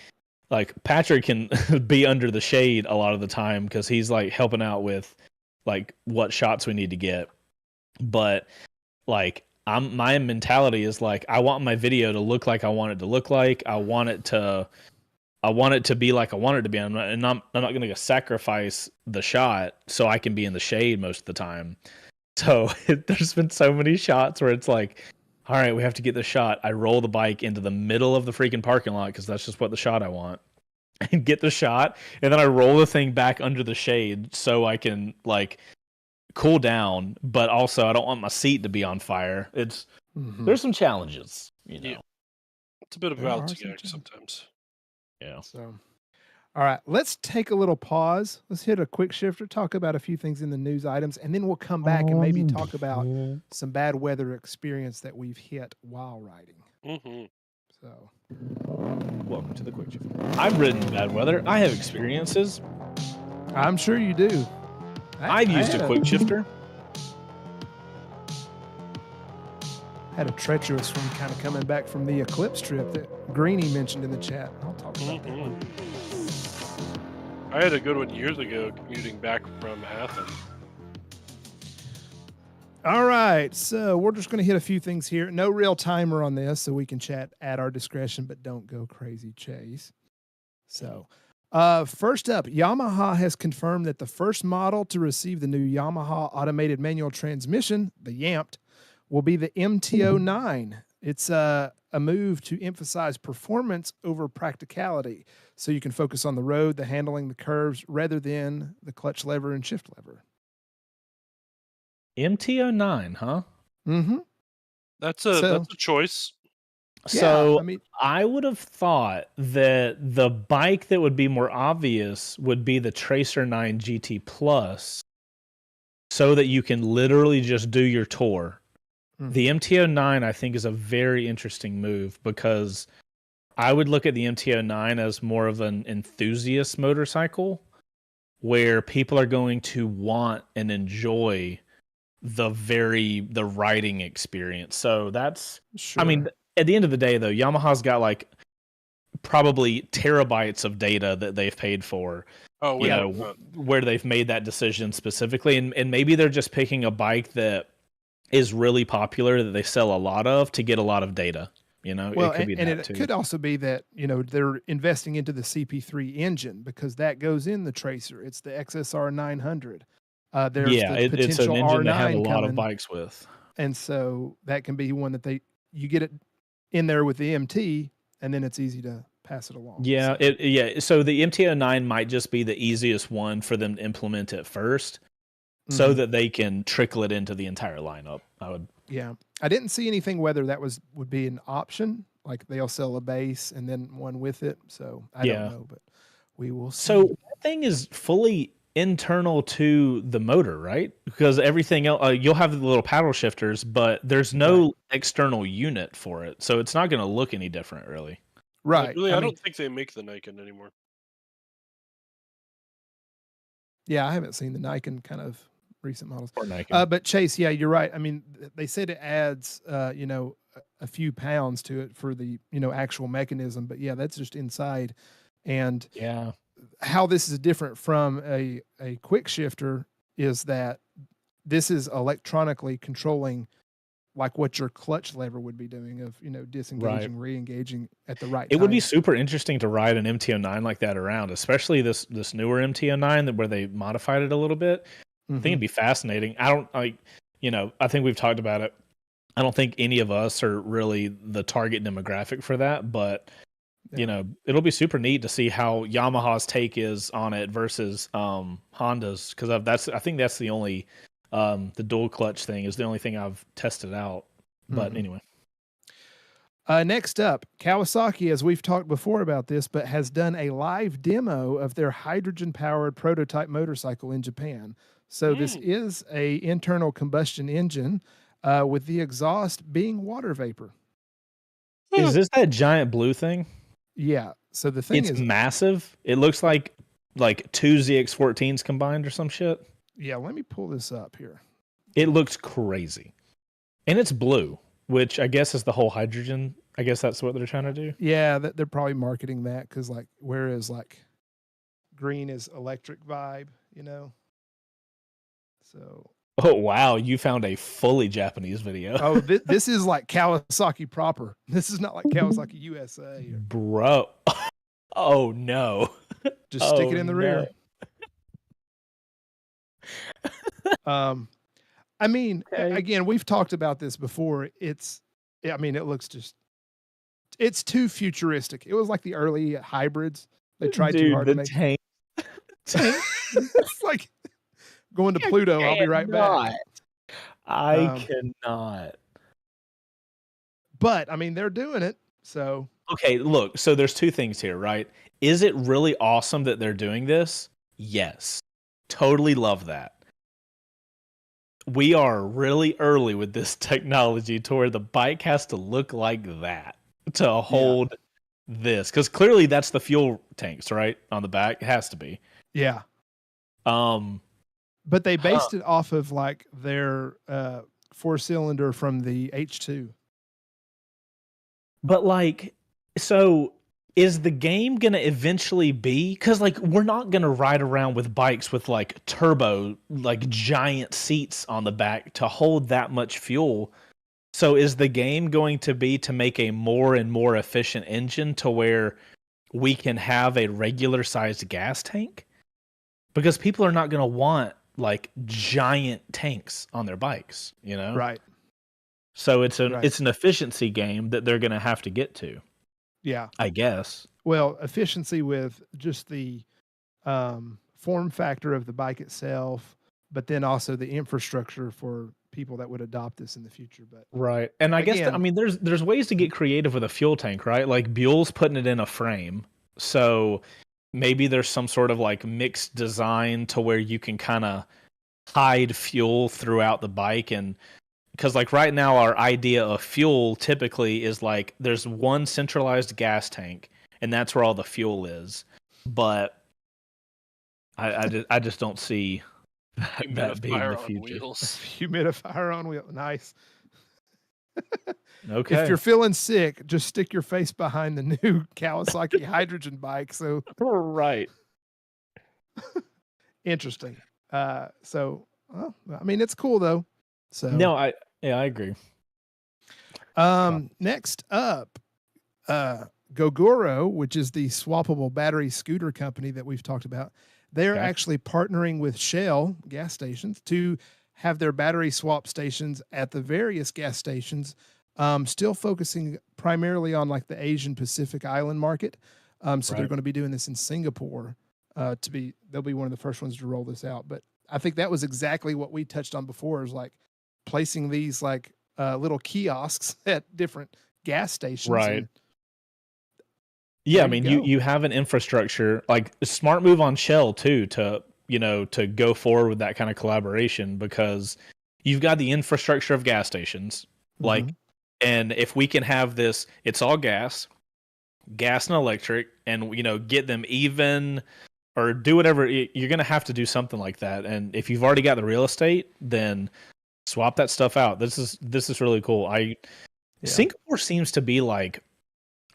Patrick can be under the shade a lot of the time because he's like helping out with like what shots we need to get. But like, my mentality is like, I want my video to look like I want it to look like. I want it to be like I want it to be. I'm not going to sacrifice the shot so I can be in the shade most of the time. So there's been so many shots where it's like, all right, we have to get the shot. I roll the bike into the middle of the freaking parking lot because that's just what the shot I want, and get the shot, and then I roll the thing back under the shade so I can like cool down, but also I don't want my seat to be on fire. There's some challenges, Yeah. It's a bit of a balancing act sometimes. Yeah. So, all right, let's take a little pause. Let's hit a quick shifter, talk about a few things in the news items, and then we'll come back and maybe talk about some bad weather experience that we've hit while riding. So, welcome to the quick shifter. I've ridden bad weather. I have experiences. I'm sure you do. I've used a quick shifter. Had a treacherous one kind of coming back from the eclipse trip that Greenie mentioned in the chat. I'll talk about that one. I had a good one years ago commuting back from Athens. All right, so we're just going to hit a few things here. No real timer on this, so we can chat at our discretion, but don't go crazy, Chase. So, first up, Yamaha has confirmed that the first model to receive the new Yamaha automated manual transmission, the YAMT, will be the MT09. It's a move to emphasize performance over practicality, so you can focus on the road, the handling, the curves, rather than the clutch lever and shift lever. MT09, huh? Mm-hmm. That's a choice. So yeah, I mean, I would have thought that the bike that would be more obvious would be the Tracer 9 GT Plus, so that you can literally just do your tour. The MT09, I think, is a very interesting move because I would look at the MT09 as more of an enthusiast motorcycle where people are going to want and enjoy the riding experience. So that's, I mean, at the end of the day, though, Yamaha's got like probably terabytes of data that they've paid for. Oh, you know, where they've made that decision specifically, and maybe they're just picking a bike that is really popular that they sell a lot of to get a lot of data. You know, well, it could be that it too. could also be that, you know, they're investing into the CP3 engine because that goes in the Tracer. It's the XSR 900. There's the potential it's an engine R9 they have a lot coming, of bikes with, and so that can be one that you get it in there with the MT, and then it's easy to pass it along. Yeah, so the MT09 might just be the easiest one for them to implement at first, so that they can trickle it into the entire lineup. Yeah, I didn't see anything whether that would be an option, like they'll sell a base and then one with it. So I don't know, but we will see. So that thing is fully internal to the motor, right? Because everything else, you'll have the little paddle shifters, but there's no external unit for it, so it's not going to look any different, really. Right. Really, I don't think they make the Nikon anymore. Yeah, I haven't seen the Nikon kind of recent models. Or Nikon. But Chase, yeah, you're right. I mean, they said it adds, you know, a few pounds to it for the, you know, actual mechanism. But yeah, that's just inside. And how this is different from a quick shifter is that this is electronically controlling like what your clutch lever would be doing of, you know, disengaging, re-engaging at the right time. It would be super interesting to ride an MT09 like that around, especially this newer MT09 where they modified it a little bit. I think it'd be fascinating. I think we've talked about it. I don't think any of us are really the target demographic for that, but you know, it'll be super neat to see how Yamaha's take is on it versus Honda's, because I think that's the only the dual clutch thing is the only thing I've tested out. But anyway. Next up, Kawasaki, as we've talked before about this, but has done a live demo of their hydrogen-powered prototype motorcycle in Japan. So this is a internal combustion engine with the exhaust being water vapor. Is this that giant blue thing? Yeah. So the thing is massive. It looks like two ZX14s combined or some shit. Yeah, let me pull this up here. It looks crazy. And it's blue, which I guess is the whole hydrogen. I guess that's what they're trying to do. Yeah, they're probably marketing that because, like, whereas like green is electric vibe, you know. So Oh wow, you found a fully Japanese video. Oh, this is like Kawasaki proper. This is not like Kawasaki USA. Or Bro. Oh no. just stick Oh it in the no. rear. I mean, Okay. again, we've talked about this before. I mean, it looks it's too futuristic. It was like the early hybrids. They tried too Dude, hard to the make. tank. It's like going to Pluto. I'll be right back. I Um, cannot. But I mean, they're doing it. So Okay, look, so there's two things here, right? Is it really awesome that they're doing this? Yes. Totally love that. We are really early with this technology to where the bike has to look like that to hold this. Because clearly that's the fuel tanks, right? On the back. It has to be. yeah. Um, But they based it off of like their 4-cylinder from the H2. but like, so is the game gonna eventually be? Because like, we're not gonna ride around with bikes with like turbo, like giant seats on the back to hold that much fuel. So is the game going to be to make a more and more efficient engine to where we can have a regular sized gas tank? Because people are not going to want like giant tanks on their bikes, you know? Right. So it's Right. an efficiency game that they're going to have to get to, Yeah. I guess. Well, efficiency with just the form factor of the bike itself, but then also the infrastructure for people that would adopt this in the future. But Right. And I guess again, I mean there's ways to get creative with a fuel tank, right? Like Buell's putting it in a frame. So maybe there's some sort of like mixed design to where you can kind of hide fuel throughout the bike. And because like right now our idea of fuel typically is like there's one centralized gas tank and that's where all the fuel is. But I just don't see that being the Humidifier on future. wheels. humidifier on wheel. Nice. Okay. If you're feeling sick, just stick your face behind the new Kawasaki hydrogen bike. So right. interesting. So well, I mean, it's cool though. So No, I agree. next up, Gogoro, which is the swappable battery scooter company that we've talked about, they're Okay. actually partnering with Shell gas stations to have their battery swap stations at the various gas stations, still focusing primarily on like the Asian Pacific Island market. So they're Right. going to be doing this in Singapore. They'll be one of the first ones to roll this out. But I think that was exactly what we touched on before, is like placing these like little kiosks at different gas stations. Right. And Yeah, I there you mean go. you have an infrastructure, like a smart move on Shell too to, you know, to go forward with that kind of collaboration because you've got the infrastructure of gas stations. Like Mhm. and if we can have this, it's all gas and electric, and you know, get them even or do whatever you're going to have to do something like that. And if you've already got the real estate, then swap that stuff out. This is really cool. Yeah. Singapore seems to be like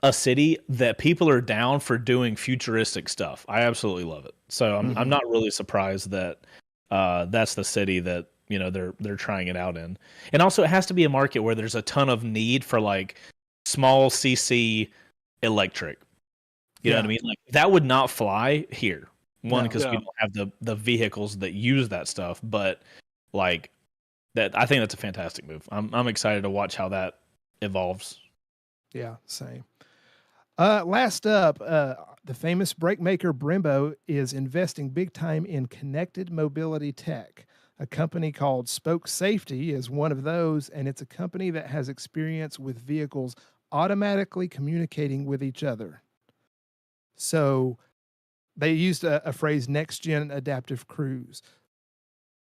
a city that people are down for doing futuristic stuff. I absolutely love it. So I'm Mhm. not really surprised that that's the city that, you know, they're trying it out in. And also it has to be a market where there's a ton of need for like small CC electric. You know what I mean? Like that would not fly here. One, No. because we No. don't have the vehicles that use that stuff, but like that, I think that's a fantastic move. I'm excited to watch how that evolves. Yeah, same. Last up, the famous brake maker Brembo is investing big time in connected mobility tech. A company called Spoke Safety is one of those, and it's a company that has experience with vehicles automatically communicating with each other. So they used a phrase, next gen adaptive cruise.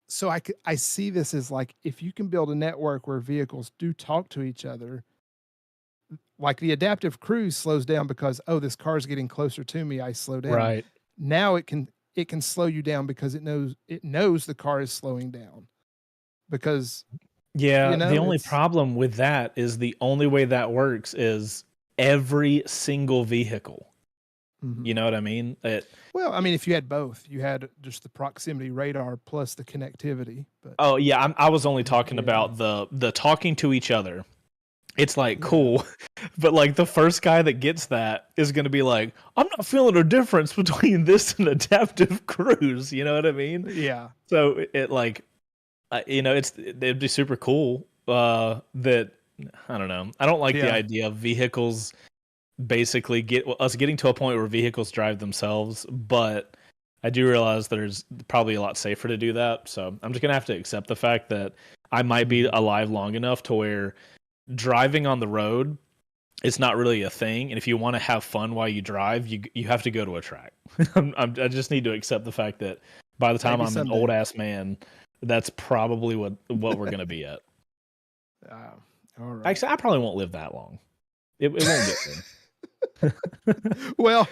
So I see this as like, if you can build a network where vehicles do talk to each other, like the adaptive cruise slows down because, oh, this car is getting closer to me, I slow down. Right. Now it can slow you down because it knows the car is slowing down. Because Yeah, the only it's problem with that is the only way that works is every single vehicle Mhm. You know what I mean? Well, I mean, if you had both, you had just the proximity radar plus the connectivity. But Oh yeah, I was only talking yeah, about the talking to each other. It's like yeah, cool, but like the first guy that gets that is going to be like, I'm not feeling a difference between this and adaptive cruise. You know what I mean? yeah, So it like, it'd be super cool. That I don't know. I don't like the yeah. idea of vehicles basically getting to a point where vehicles drive themselves, but I do realize there's probably a lot safer to do that. So I'm just gonna have to accept the fact that I might be Mhm. alive long enough to where driving on the road is not really a thing, and if you want to have fun while you drive, you have to go to a track. I just need to accept the fact that by the time Maybe I'm an someday. old ass man, that's probably what we're gonna be at. All right. Actually, I probably won't live that long. It won't get there. Well,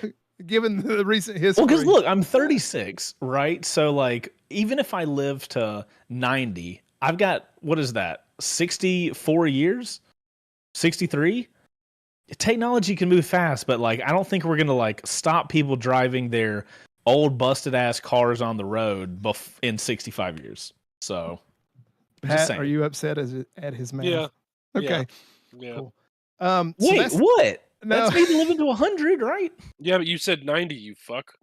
given the recent Well, because history, look, I'm 36, right? So like, even if I live to 90, I've got what is that? 64 years? 63? Technology can move fast, but like, I don't think we're gonna like stop people driving their old busted ass cars on the road in 65 years. So I'm just Pat, are saying. you upset at his Yeah, math? yeah, Okay, yeah, cool. So Wait, that's what? no. That's me living to 100, right? yeah. But you said 90, you fuck.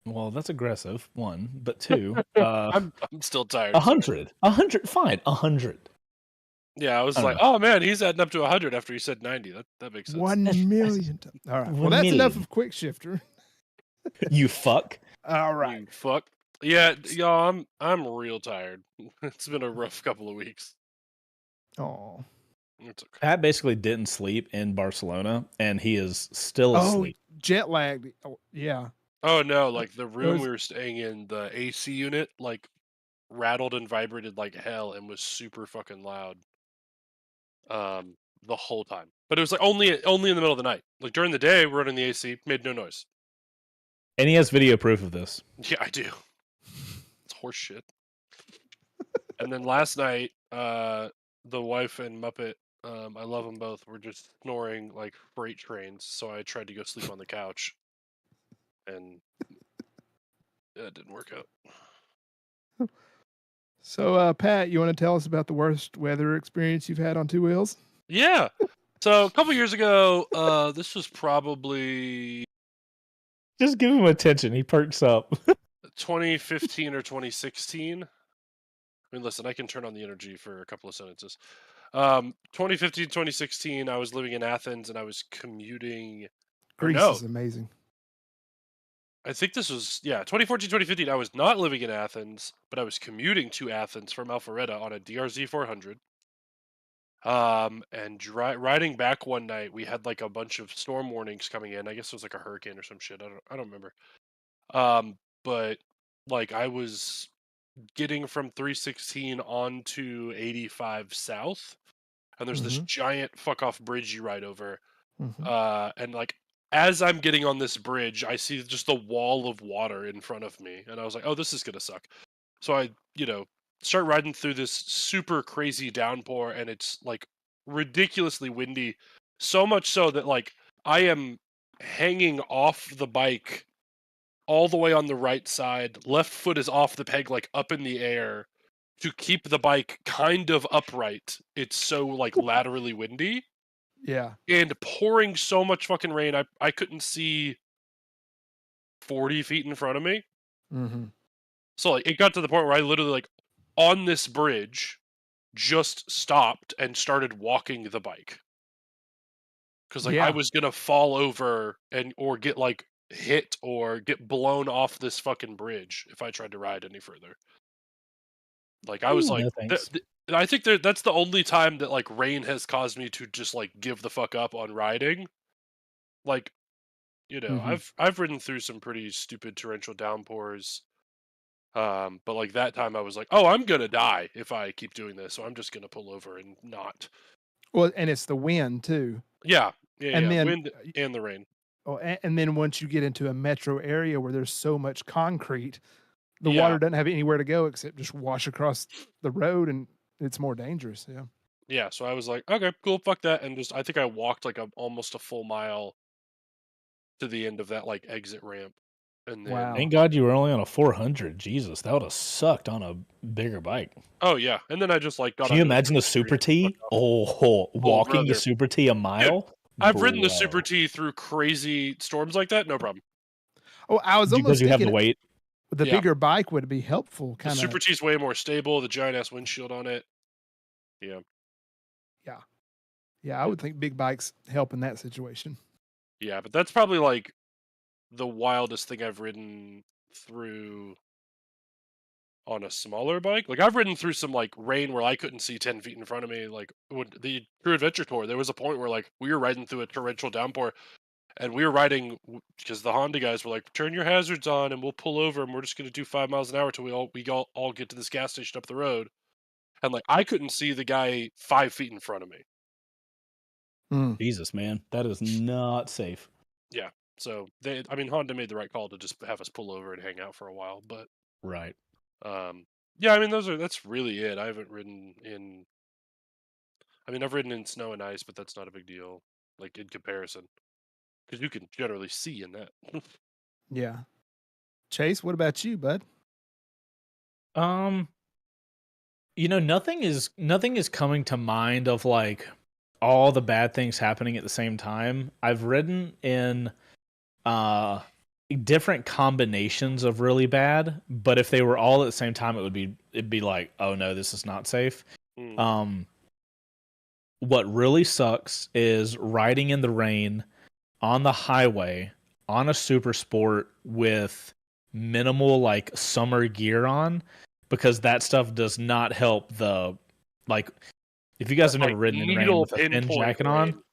Well, that's aggressive. One, but two, I'm still tired. Sorry. 100, 100, fine, 100. Yeah, I was I don't like, know. oh man, he's adding up to 100 after he said 90. That makes sense. 1 million. All right. Well, 1 that's enough million. of quick shifter. You fuck. All right. You fuck. Yeah, y'all, I'm real tired. It's been a rough couple of weeks. Oh. It's okay. Pat basically didn't sleep in Barcelona, and he is still Oh, asleep. jet lagged. Oh, yeah. Oh no, Uh, like the There room was we were staying in, the AC unit like rattled and vibrated like hell and was super fucking loud. The whole time. But it was like only in the middle of the night. Like during the day, we're running the AC, made no noise. And he has video proof of this. Yeah, I do. It's horse shit. And then last night, the wife and Muppet, I love them both, were just snoring like freight trains. So I tried to go sleep on the couch, and it didn't work out. So, Pat, you want to tell us about the worst weather experience you've had on two wheels? Yeah. So a couple years ago, this was probably Just give him attention. He perks up. 2015 or 2016. I mean, listen, I can turn on the energy for a couple of sentences. 2015, 2016, I was living in Athens and I was commuting. Or Greece no, is amazing. I think this was, yeah, 2014, 2015. I was not living in Athens, but I was commuting to Athens from Alpharetta on a DRZ 400. And riding back one night, we had like a bunch of storm warnings coming in. I guess it was like a hurricane or some shit. I don't remember. But like I was getting from 316 onto 85 south, and there's this Mm-hmm. giant fuck off bridge you ride over. Mm-hmm. And like as I'm getting on this bridge, I see just a wall of water in front of me, and I was like, "Oh, this is gonna suck." So I, start riding through this super crazy downpour, and it's like ridiculously windy, so much so that like I am hanging off the bike all the way on the right side. Left foot is off the peg, like up in the air to keep the bike kind of upright. It's so like laterally windy Yeah. and pouring so much fucking rain. I couldn't see 40 feet in front of me. Mm-hmm. So like it got to the point where I literally like on this bridge just stopped and started walking the bike because like I Yeah. was gonna fall over and or get like hit or get blown off this fucking bridge if I tried to ride any further. Like I was like, No thanks. I think that's the only time that like rain has caused me to just like give the fuck up on riding. Like, Mm-hmm. I've ridden through some pretty stupid torrential downpours. But like that time I was like, oh, I'm gonna die if I keep doing this, so I'm just gonna pull over and not. Well, and it's the wind too. Yeah, yeah, And yeah. then, Wind and the rain. and then once you get into a metro area where there's so much concrete, the Yeah, water doesn't have anywhere to go except just wash across the road, and it's more dangerous. Yeah. Yeah, so I was like, okay, cool, fuck that, and I think I walked like almost a full mile to the end of that like exit ramp, and then Wow. Thank God you were only on a 400. Jesus, that would have sucked on a bigger bike. oh yeah, and then I just like got Can you onto a imagine the different street Super and T? fucked off. Oh, Oh walking the brother, Super T a dude, mile, I've ridden the Super bro. T through crazy storms like that, no problem. Oh, I was Because almost you have the thinking weight. the Yeah, bigger bike would be helpful, the kind Super of. T's way more stable. The giant ass windshield on it. Yeah, Yeah. Yeah, I would think big bikes help in that situation. yeah, but that's probably like the wildest thing I've ridden through on a smaller bike. Like I've ridden through some like rain where I couldn't see 10 feet in front of me. Like when the True Adventure Tour, there was a point where like we were riding through a torrential downpour, and we were riding because the Honda guys were like, "Turn your hazards on, and we'll pull over, and we're just gonna do 5 miles an hour till we all get to this gas station up the road." And like I couldn't see the guy 5 feet in front of me. Mm. Jesus, man, that is not safe. Yeah. So I mean, Honda made the right call to just have us pull over and hang out for a while. But Right. um, yeah, I mean, that's really it. I haven't ridden in. I mean, I've ridden in snow and ice, but that's not a big deal, like in comparison, because you can generally see in that. Yeah. Chase, what about you, bud? Um, nothing is coming to mind of like all the bad things happening at the same time. I've ridden in uh different combinations of really bad, but if they were all at the same time, it'd be like, oh no, this is not safe. Mm. Um, what really sucks is riding in the rain on the highway on a super sport with minimal like summer gear on, because that stuff does not help the like if you guys That have never like ridden in rain needle with a thin pinpoint jacket on. rain.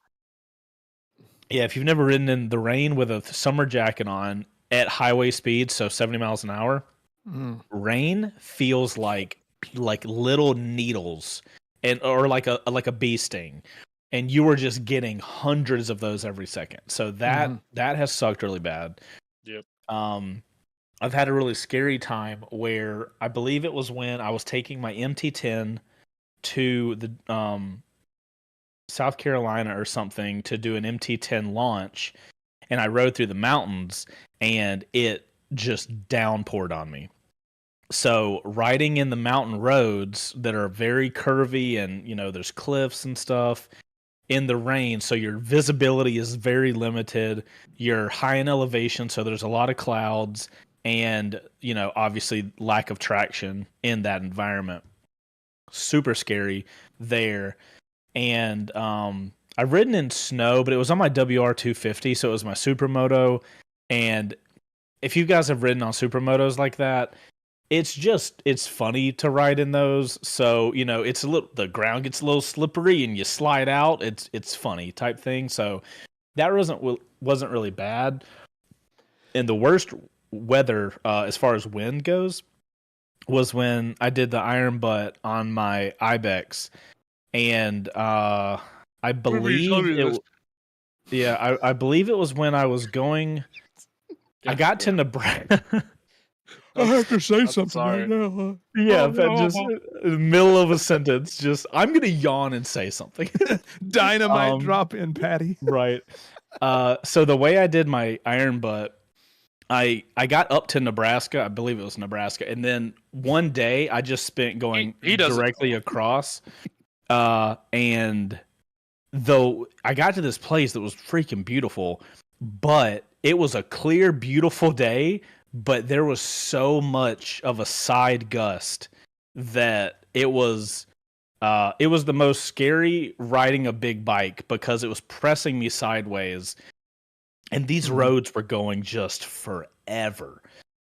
Yeah, if you've never ridden in the rain with a summer jacket on at highway speeds, so 70 miles an hour, Mm. rain feels like little needles and or like a bee sting. And you were just getting hundreds of those every second. So Mhm. that has sucked really bad. Yep. I've had a really scary time where I believe it was when I was taking my MT10 to the South Carolina or something to do an MT10 launch, and I rode through the mountains and it just downpoured on me. So riding in the mountain roads that are very curvy and there's cliffs and stuff in the rain, so your visibility is very limited. You're high in elevation, so there's a lot of clouds and obviously lack of traction in that environment. Super scary there. And I've ridden in snow, but it was on my WR250, so it was my supermoto. And if you guys have ridden on supermotos like that, it's funny to ride in those. So it's the ground gets a little slippery and you slide out. It's funny type thing. So that wasn't really bad. And the worst weather as far as wind goes was when I did the iron butt on my Ibex, and I Remember you told believe me this. yeah, I believe it was when I was going. I God got to damn. Nebraska. I have to say I'm something right sorry. now. Huh? Yeah, Oh, but just no. in the middle of a sentence, just I'm gonna yawn and say something. Dynamite drop in, Patty. Right. So the way I did my iron butt, I got up to Nebraska. I believe it was Nebraska, and then one day I just spent going He doesn't directly know. across. And though I got to this place that was freaking beautiful, but it was a clear, beautiful day, but there was so much of a side gust that it was the most scary riding a big bike because it was pressing me sideways, and these Mhm. roads were going just forever.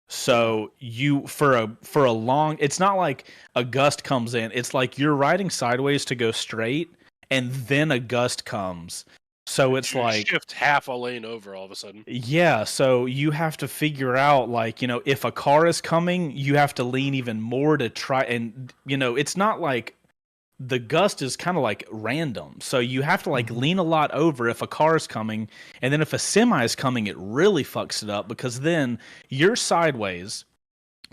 So you for a long, it's not like a gust comes in. It's like you're riding sideways to go straight, and then a gust comes. So it's You like, shift half a lane over all of a sudden. yeah, so you have to figure out, like, if a car is coming, you have to lean even more to try. And, it's not like the gust is kind of like random. So you have to like Mhm. lean a lot over if a car is coming. And then if a semi is coming, it really fucks it up because then you're sideways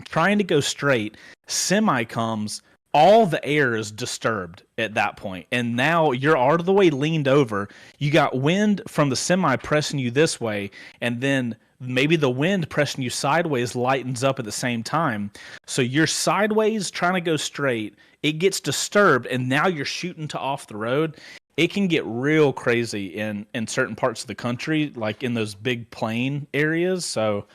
trying to go straight. Semi comes, all the air is disturbed at that point. And now you're all the way leaned over. You got wind from the semi pressing you this way, and then maybe the wind pressing you sideways lightens up at the same time. So you're sideways trying to go straight. It gets disturbed, and now you're shooting to off the road. It can get real crazy in certain parts of the country, like in those big plain areas. So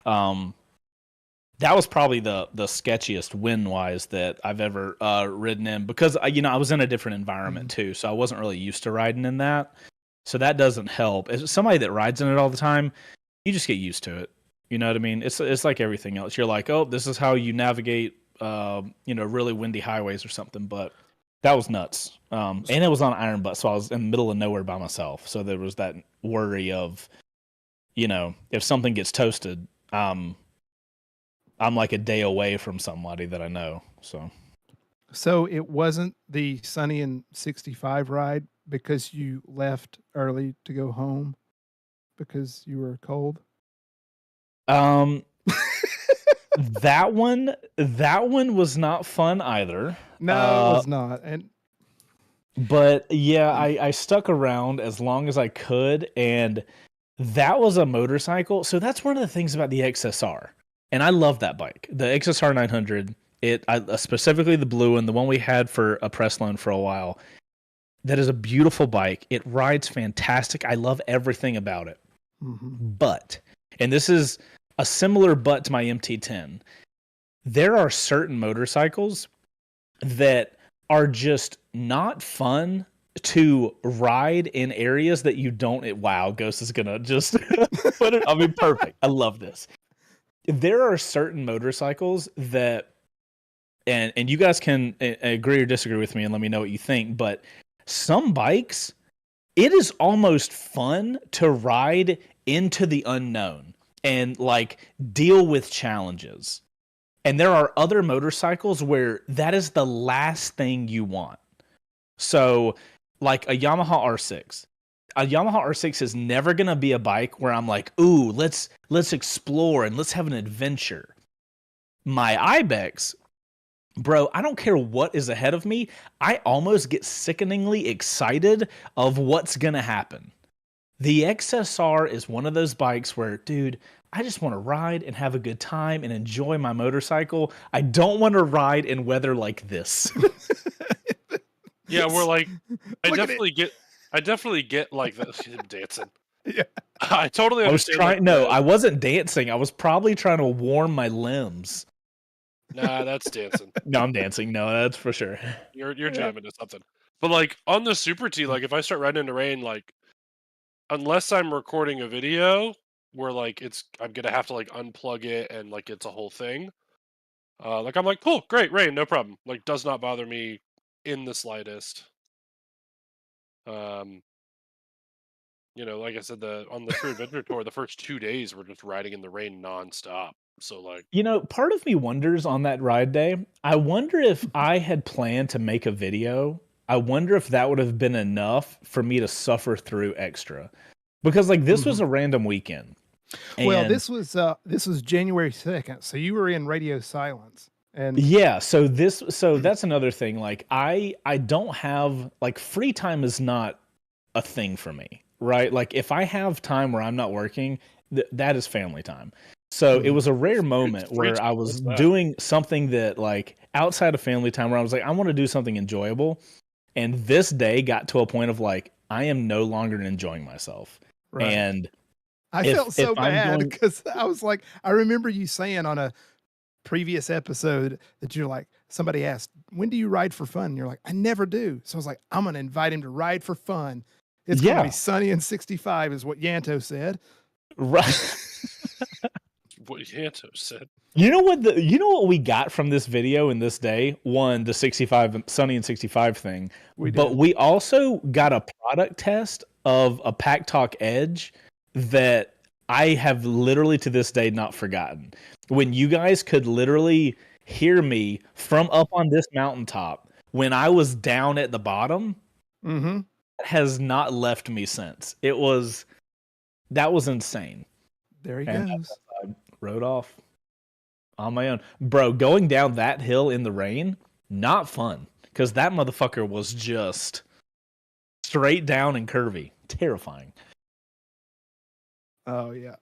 that was probably the sketchiest wind wise that I've ever ridden in, because I was in a different environment too, so I wasn't really used to riding in that. So that doesn't help. As somebody that rides in it all the time, you just get used to it. You know what I mean? It's like everything else. You're like, oh, this is how you navigate, really windy highways or something. But that was nuts. And it was on Iron Butt, so I was in the middle of nowhere by myself. So there was that worry of, if something gets toasted, I'm like a day away from somebody that I know. So it wasn't the Sunny and 65 ride because you left early to go home because you were cold? That one was not fun either. No, it was not. But yeah, I stuck around as long as I could, and that was a motorcycle. So that's one of the things about the XSR. And I love that bike. The XSR 900, specifically the blue one, the one we had for a press loan for a while. That is a beautiful bike. It rides fantastic. I love everything about it. Mm-hmm. But, and this is a similar but to my MT10, there are certain motorcycles that are just not fun to ride in areas that you don't. Wow, Ghost is gonna just put it. I mean, perfect. I love this. There are certain motorcycles that, and you guys can agree or disagree with me and let me know what you think, but some bikes, it is almost fun to ride into the unknown and like deal with challenges. And there are other motorcycles where that is the last thing you want. So like a Yamaha R6. A Yamaha R6 is never going to be a bike where I'm like, ooh, let's explore and let's have an adventure. My Ibex, bro, I don't care what is ahead of me. I almost get sickeningly excited of what's going to happen. The XSR is one of those bikes where, dude, I just want to ride and have a good time and enjoy my motorcycle. I don't want to ride in weather like this. Yeah, we're like, I definitely get like that. Him dancing. Yeah. I totally understand. I wasn't dancing. I was probably trying to warm my limbs. Nah, that's dancing. No, I'm dancing. No, that's for sure. You're jamming to something. But like on the Super T, like if I start riding in the rain, like unless I'm recording a video where like I'm gonna have to like unplug it and like it's a whole thing. Like I'm like, cool, great, rain, no problem. Like does not bother me in the slightest. Like I said, on the True Adventure Tour, the first 2 days were just riding in the rain nonstop. So like, part of me wonders on that ride day, I wonder if I had planned to make a video, I wonder if that would have been enough for me to suffer through extra. Because like this was a random weekend. Well, this was January 2nd, so you were in radio silence. And yeah, so that's another thing. Like I don't have, like, free time is not a thing for me, right? Like if I have time where I'm not working, that is family time. So it was a rare moment where I was doing something that, like, outside of family time, where I was like, I want to do something enjoyable. And this day got to a point of like, I am no longer enjoying myself. Right. And I felt so bad because I was like, I remember you saying on a previous episode that you're like, somebody asked, when do you ride for fun? And you're like, I never do. So I was like, I'm going to invite him to ride for fun. It's going to be sunny and 65 is what Yanto said. Right. What Yanto said. You know what we got from this video in this day? One, the 65 sunny and 65 thing. But we also got a product test of a Pack Talk Edge that I have literally to this day not forgotten. When you guys could literally hear me from up on this mountaintop when I was down at the bottom, has not left me since. That was insane. There he goes. I rode off on my own. Bro, going down that hill in the rain, not fun because that motherfucker was just straight down and curvy, terrifying. Oh yeah.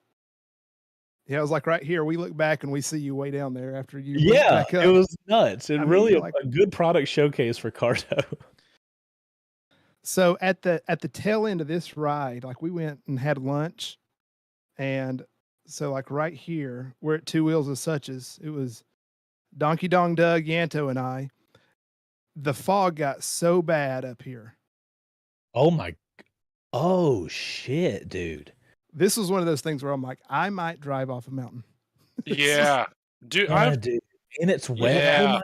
Yeah, it was like right here. We look back and we see you way down there after you went Yeah, back up. it was nuts. And I mean, really like a good product showcase for Cardo. so at the tail end of this ride, like we went and had lunch, and so like right here, we're at Two Wheels of Suches. It was Donkey Dong Doug, Yanto, and I. The fog got so bad up here. Oh my, oh shit, dude. This was one of those things where I'm like, I might drive off a mountain. Yeah, dude. Yeah, dude. And it's wet. Yeah. Oh my,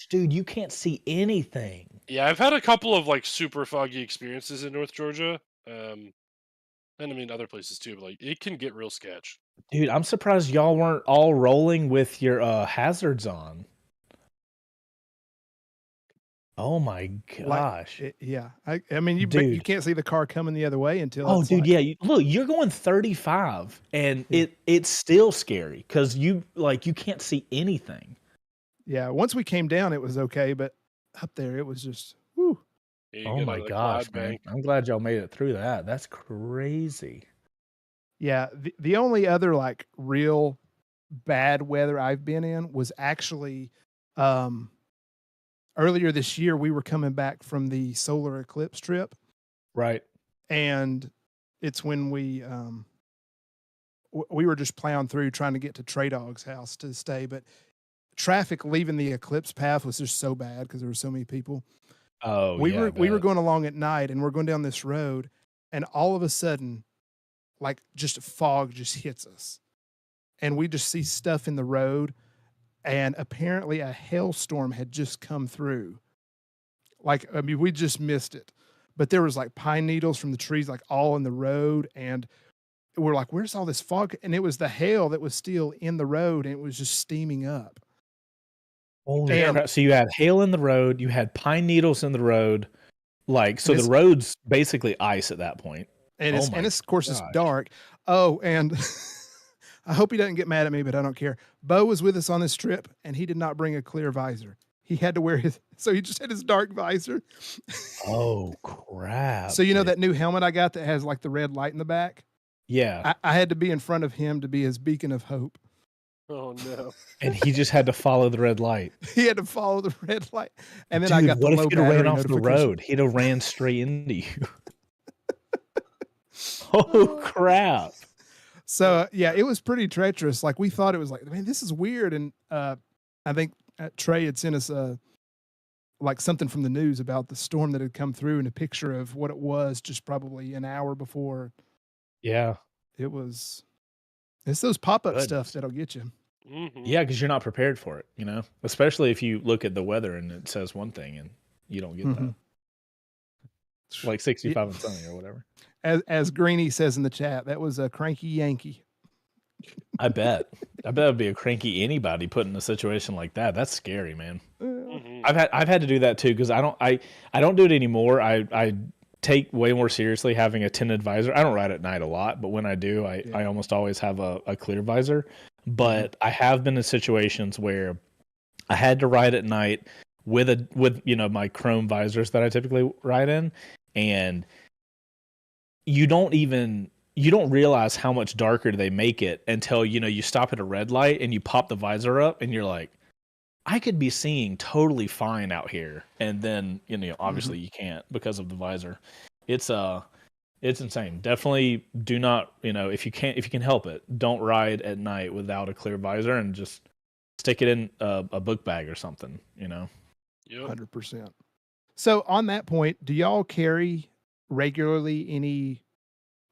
dude, you can't see anything. Yeah, I've had a couple of like super foggy experiences in North Georgia. And I mean other places too, but like it can get real sketch. Dude, I'm surprised y'all weren't all rolling with your hazards on. Oh my gosh. Yeah. I mean, you Dude. can't see the car coming the other way until Oh, it's dude, like, yeah. Look, you're going 35, and Yeah. it's still scary because you can't see anything. Yeah, once we came down, it was okay, but up there, it was just, whoo. Yeah, you Oh get my on the gosh, cloud man! bank. I'm glad y'all made it through that. That's crazy. Yeah, the only other like real bad weather I've been in was actually earlier this year. We were coming back from the solar eclipse trip, Right. and it's when we were just plowing through trying to get to Trey Dog's house to stay, but traffic leaving the eclipse path was just so bad because there were so many people. Oh, we yeah, were going along at night, and we're going down this road, and all of a sudden, like just fog just hits us, and we just see stuff in the road, and apparently a hailstorm had just come through. Like, I mean, we just missed it, but there was like pine needles from the trees, like all in the road, and we're like, "Where's all this fog?" And it was the hail that was still in the road, and it was just steaming up. Holy And crap! So you had hail in the road, you had pine needles in the road, like so And the it's- road's basically ice at that point. and Oh it's my and it's of course it's gosh. dark. Oh, and I hope he doesn't get mad at me, but I don't care. Bo was with us on this trip, and he did not bring a clear visor. He had to wear his, so he just had his dark visor. Oh crap! So you know dude. that new helmet I got that has like the red light in the back? Yeah, I had to be in front of him to be his beacon of hope. Oh no. and he just had to follow the red light. He had to follow the red light, and then Dude, I got what the if low he'd have ran battery off the notification. road? He'd have ran straight into you. Oh crap! So yeah, it was pretty treacherous. Like we thought it was like, man, this is weird. And I think Trey had sent us like something from the news about the storm that had come through and a picture of what it was just probably an hour before. Yeah, It's those pop-up Goodness. stuff that'll get you. Mhm. yeah, because you're not prepared for it, you know. Especially if you look at the weather and it says one thing and you don't get Mhm. that, like 65 and sunny or whatever. As Greeny says in the chat, that was a cranky Yankee. I bet it'd be a cranky anybody put in a situation like that. That's scary, man. Mhm. I've had to do that too because I don't do it anymore. I take way more seriously having a tinted visor. I don't ride at night a lot, but when I do, I almost always have a clear visor. But I have been in situations where I had to ride at night with my chrome visors that I typically ride in, and you don't realize how much darker they make it until you stop at a red light and you pop the visor up and you're like, I could be seeing totally fine out here, and then obviously you can't because of the visor. It's insane. Definitely do not, if you can help it, don't ride at night without a clear visor, and just stick it in a book bag or something. Yep. 100%. So on that point, do y'all carry regularly any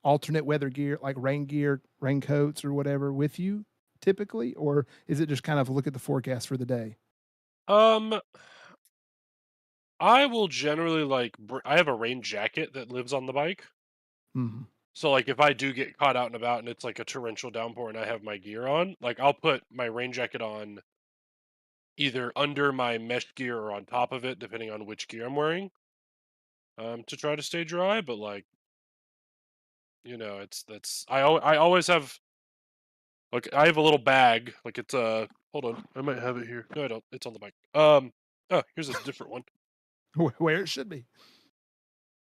alternate weather gear, like rain gear, raincoats or whatever with you typically? Or is it just kind of look at the forecast for the day? I will generally I have a rain jacket that lives on the bike. Mm-hmm. So like if I do get caught out and about and it's like a torrential downpour and I have my gear on, like I'll put my rain jacket on either under my mesh gear or on top of it, depending on which gear I'm wearing, to try to stay dry. But like, I always have like I have a little bag, like it's hold on, I might have it here. No, I don't. It's on the bike. Oh, here's a different one. Where it should be.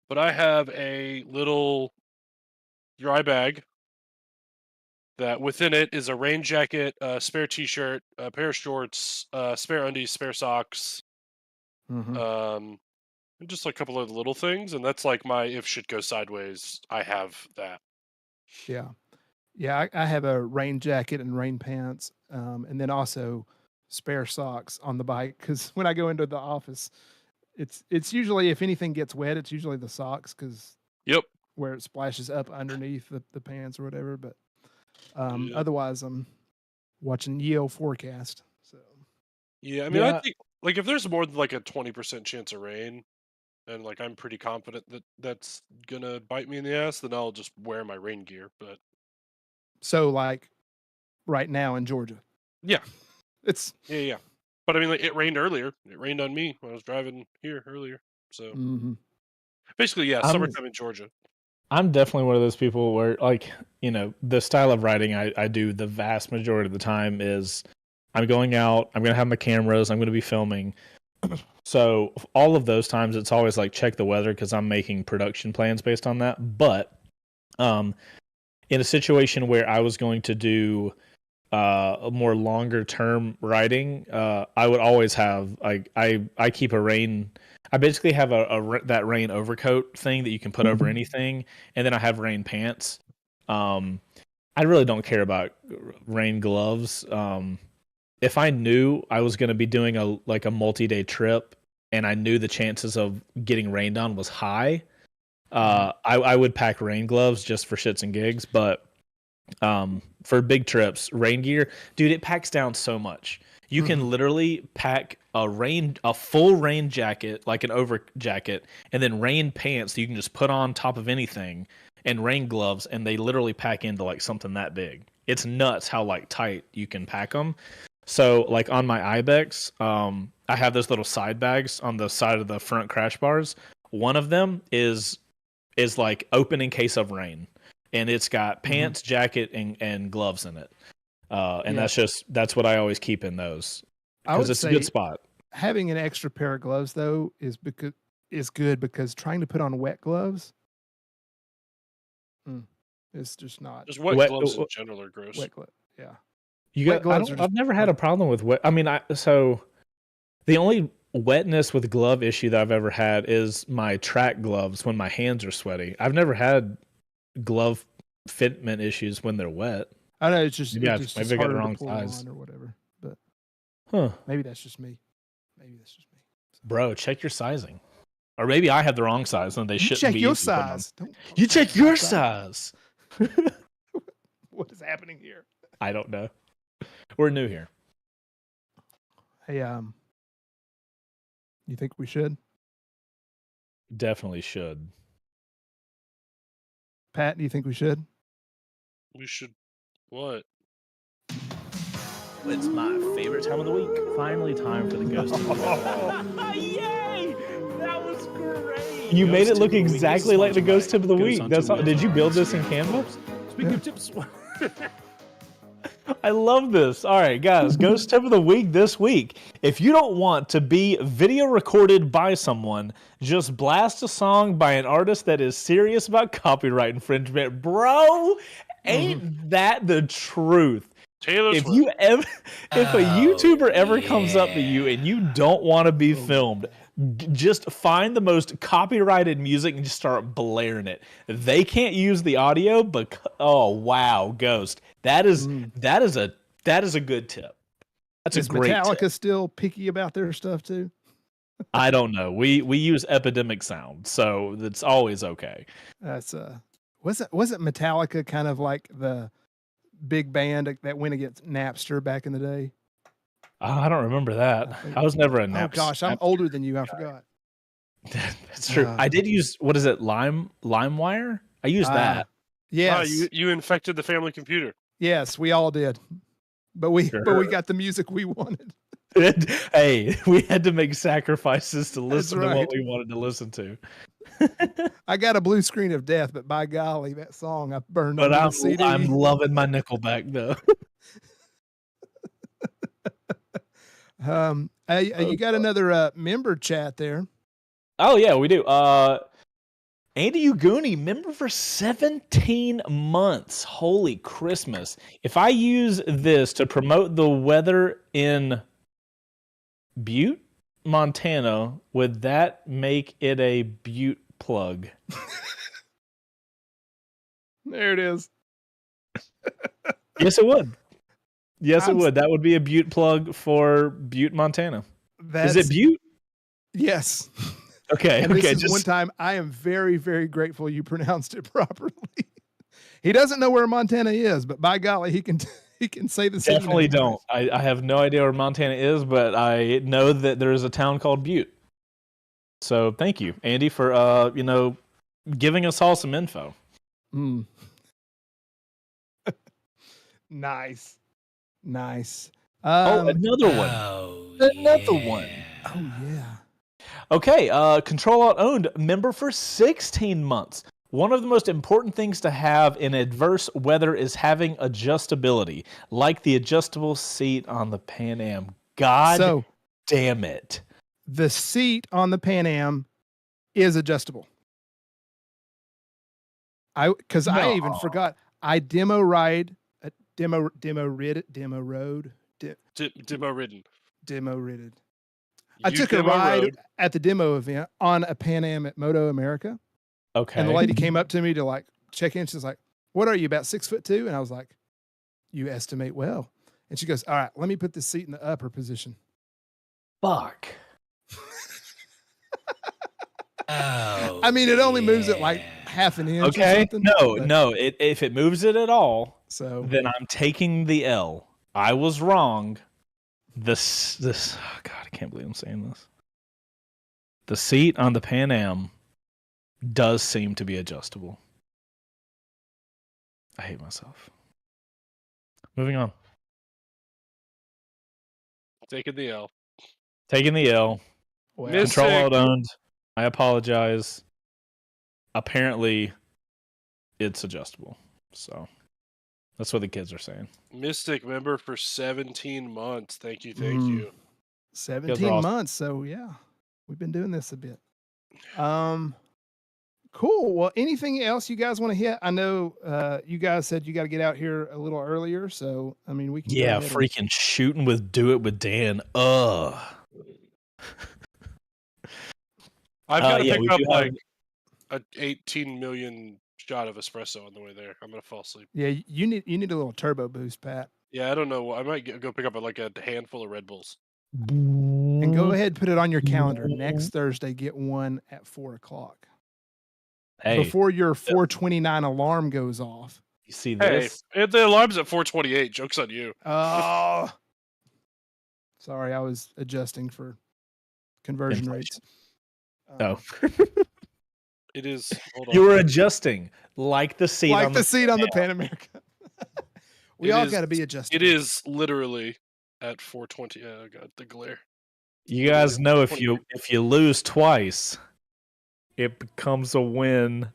But I have a little dry bag that within it is a rain jacket, a spare T-shirt, a pair of shorts, spare undies, spare socks, Mhm. and just like a couple of little things. And that's like my if shit goes sideways, I have that. Yeah. Yeah, I have a rain jacket and rain pants, and then also spare socks on the bike because when I go into the office, it's usually if anything gets wet, it's usually the socks because Yep. where it splashes up underneath the pants or whatever. But Yep. otherwise, I'm watching Yeo forecast. So Yeah. I mean, I Yeah, think like if there's more than like a 20% chance of rain, and like I'm pretty confident that that's gonna bite me in the ass, then I'll just wear my rain gear. But like right now in Georgia, yeah, it's yeah. But I mean, like it rained earlier. It rained on me when I was driving here earlier. So mhm. basically, yeah, I'm summertime in Georgia. I'm definitely one of those people where, like, the style of writing I do the vast majority of the time is I'm going out, I'm going to have my cameras, I'm going to be filming. So all of those times, it's always like check the weather because I'm making production plans based on that. But um, in a situation where I was going to do a more longer term writing, I would always have like I keep a rain. I basically have that rain overcoat thing that you can put over anything, and then I have rain pants. Um, I really don't care about rain gloves. If I knew I was going to be doing a multi-day trip and I knew the chances of getting rained on was high, I would pack rain gloves just for shits and gigs. But for big trips, rain gear, dude, it packs down so much. You can literally pack a full rain jacket, like an over jacket, and then rain pants that you can just put on top of anything, and rain gloves, and they literally pack into like something that big. It's nuts how like tight you can pack them. So like on my Ibex, I have those little side bags on the side of the front crash bars. One of them is like open in case of rain, and it's got pants, jacket, and gloves in it. And Yeah. that's what I always keep in those I because would it's a good say spot. having an extra pair of gloves though is good because trying to put on wet gloves, mm, it's just not Just wet Wet, gloves in general are gross. wet glove. Yeah, you wet got? I gloves are don't. just I've never had a perfect. problem with wet. I mean, so the only wetness with glove issue that I've ever had is my track gloves when my hands are sweaty. I've never had glove fitment issues when they're wet. I know it's just Maybe just I got the harder to wrong pull size. on or whatever. But Huh, maybe that's just me. Maybe that's just me. So, bro, check your sizing. Or maybe I have the wrong size and they you shouldn't check be your easy to put on. size. Don't You talk check about my your size. size. What is happening here? I don't know. We're new here. Hey, you think we should? Definitely should. Pat, do you think we should? We should what? It's my favorite time of the week. Finally, time for the ghost of the week. Yay! That was great. You made it look exactly like the ghost tip of the week. That's all. Did you build this in Canva? Speaking of tips, I love this. All right, guys, ghost tip of the week this week. If you don't want to be video recorded by someone, just blast a song by an artist that is serious about copyright infringement. Bro, ain't that the truth? Taylor If Swift. you ever, if a YouTuber ever comes up to you and you don't want to be filmed, just find the most copyrighted music and just start blaring it. They can't use the audio, but oh wow, Ghost, that is a good tip. That's Is a great Metallica tip. still picky about their stuff too? I don't know. We use Epidemic Sound, so it's always okay. That's wasn't Metallica kind of like the big band that went against Napster back in the day? I don't remember that. I think- I was never a Oh Naps. gosh, I'm Napster older than you. I guy. forgot. That's true. I did use what is it, LimeWire? I used that. Yes, you infected the family computer. yes, we all did. But we Sure. got the music we wanted. Hey, we had to make sacrifices to listen to what right. we wanted to listen to. I got a blue screen of death, but by golly, that song I burned But onto I'm the CD. I'm loving my Nickelback though. You got another member chat there. Oh yeah, we do. Andy Uguni, member for 17 months. Holy Christmas. If I use this to promote the weather in Butte, Montana, would that make it a Butte plug? There it is. Yes, it would. Yes, it would. That would be a Butte plug for Butte, Montana. Is it Butte? Yes. Okay. And okay. this is one time I am very, very grateful you pronounced it properly. He doesn't know where Montana is, but by golly, he can say the city. Definitely don't. I have no idea where Montana is, but I know that there is a town called Butte. So thank you, Andy, for giving us all some info. Mm. Nice. Another one. Another one. Oh yeah. Okay, Control Alt owned member for 16 months. One of the most important things to have in adverse weather is having adjustability, like the adjustable seat on the Pan Am. God damn it. The seat on the Pan Am is adjustable. I even forgot. I demo ridden. I took a ride at the demo event on a Pan Am at Moto America. Okay. And the lady came up to me to like check in. She's like, "What are you, about 6'2"?" And I was like, "You estimate well." And she goes, "All right, let me put this seat in the upper position." Fuck. I mean, it only moves it like half an inch. Okay. Or something, No. If it moves it at all, then I'm taking the L. I was wrong. This. Oh God, I can't believe I'm saying this. The seat on the Pan Am does seem to be adjustable. I hate myself. Moving on. Taking the L. Well, Control Alt owned. I apologize. Apparently, it's adjustable. So that's what the kids are saying. Mystic member for 17 months. Thank you. 17 months. So yeah, we've been doing this a bit. Cool. Well, anything else you guys want to hit? I know you guys said you got to get out here a little earlier, so I mean we can. Yeah, freaking shooting with Do It with Dan. I've got to pick up like an 18 million shot of espresso on the way there. I'm gonna fall asleep. Yeah, you need a little turbo boost, Pat. Yeah, I don't know. I might go pick up like a handful of Red Bulls. And go ahead, put it on your calendar. Next Thursday, get one at 4:00. Hey, before your 4:29 alarm goes off. You see this? Hey, the alarm's at 4:28. Joke's on you. Oh, sorry, I was adjusting for conversion rates. It is. Hold on. You were adjusting like the seat on the Pan America. We all got to be adjusting. It is literally at 4:20. Oh God, the glare. You guys know if you lose twice, it becomes a win.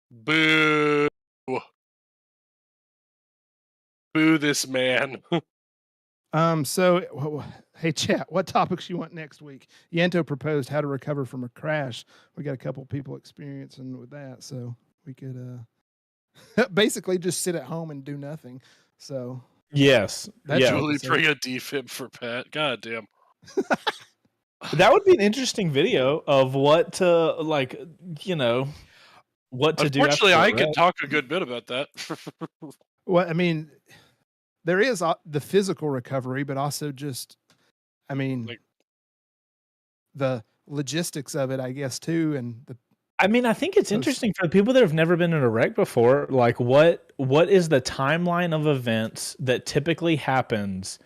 Boo! Boo this man. So, hey, chat, what topics you want next week? Yanto proposed how to recover from a crash. We got a couple people experiencing with that, so we could basically just sit at home and do nothing. So yes, Julie bring a defib for Pat. God damn. That would be an interesting video of what to what to do. Unfortunately, I can talk a good bit about that. Well, I mean, there is the physical recovery, but also just, I mean, the logistics of it, I guess, too. And I think it's interesting for the people that have never been in a wreck before. Like, what is the timeline of events that typically happens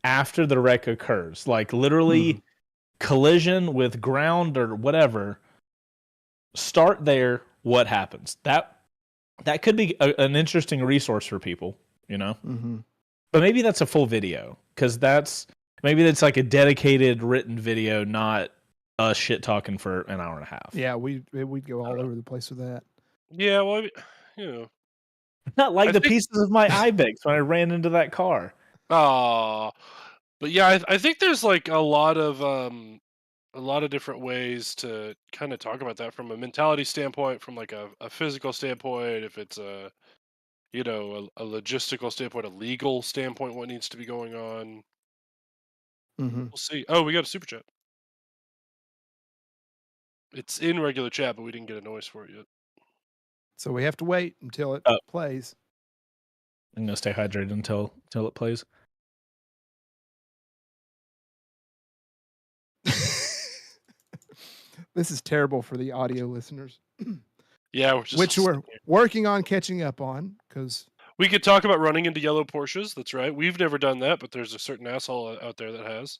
after the wreck occurs? Like, literally collision with ground or whatever. Start there. What happens? That could be an interesting resource for people, But maybe that's a full video, because maybe that's like a dedicated written video, not us shit talking for an hour and a half. Yeah, we'd go all over the place with that. Yeah, well, Not like the pieces of my Ibex when I ran into that car. Oh, But yeah, I think there's like a lot of different ways to kind of talk about that from a mentality standpoint, from like a physical standpoint, if it's a logistical standpoint, a legal standpoint, what needs to be going on. Mm-hmm. We'll see. Oh, we got a super chat. It's in regular chat, but we didn't get a noise for it yet. So we have to wait until it plays. I'm gonna stay hydrated until it plays. This is terrible for the audio listeners. Yeah, which we're working on catching up on, because we could talk about running into yellow Porsches. That's right. We've never done that, but there's a certain asshole out there that has.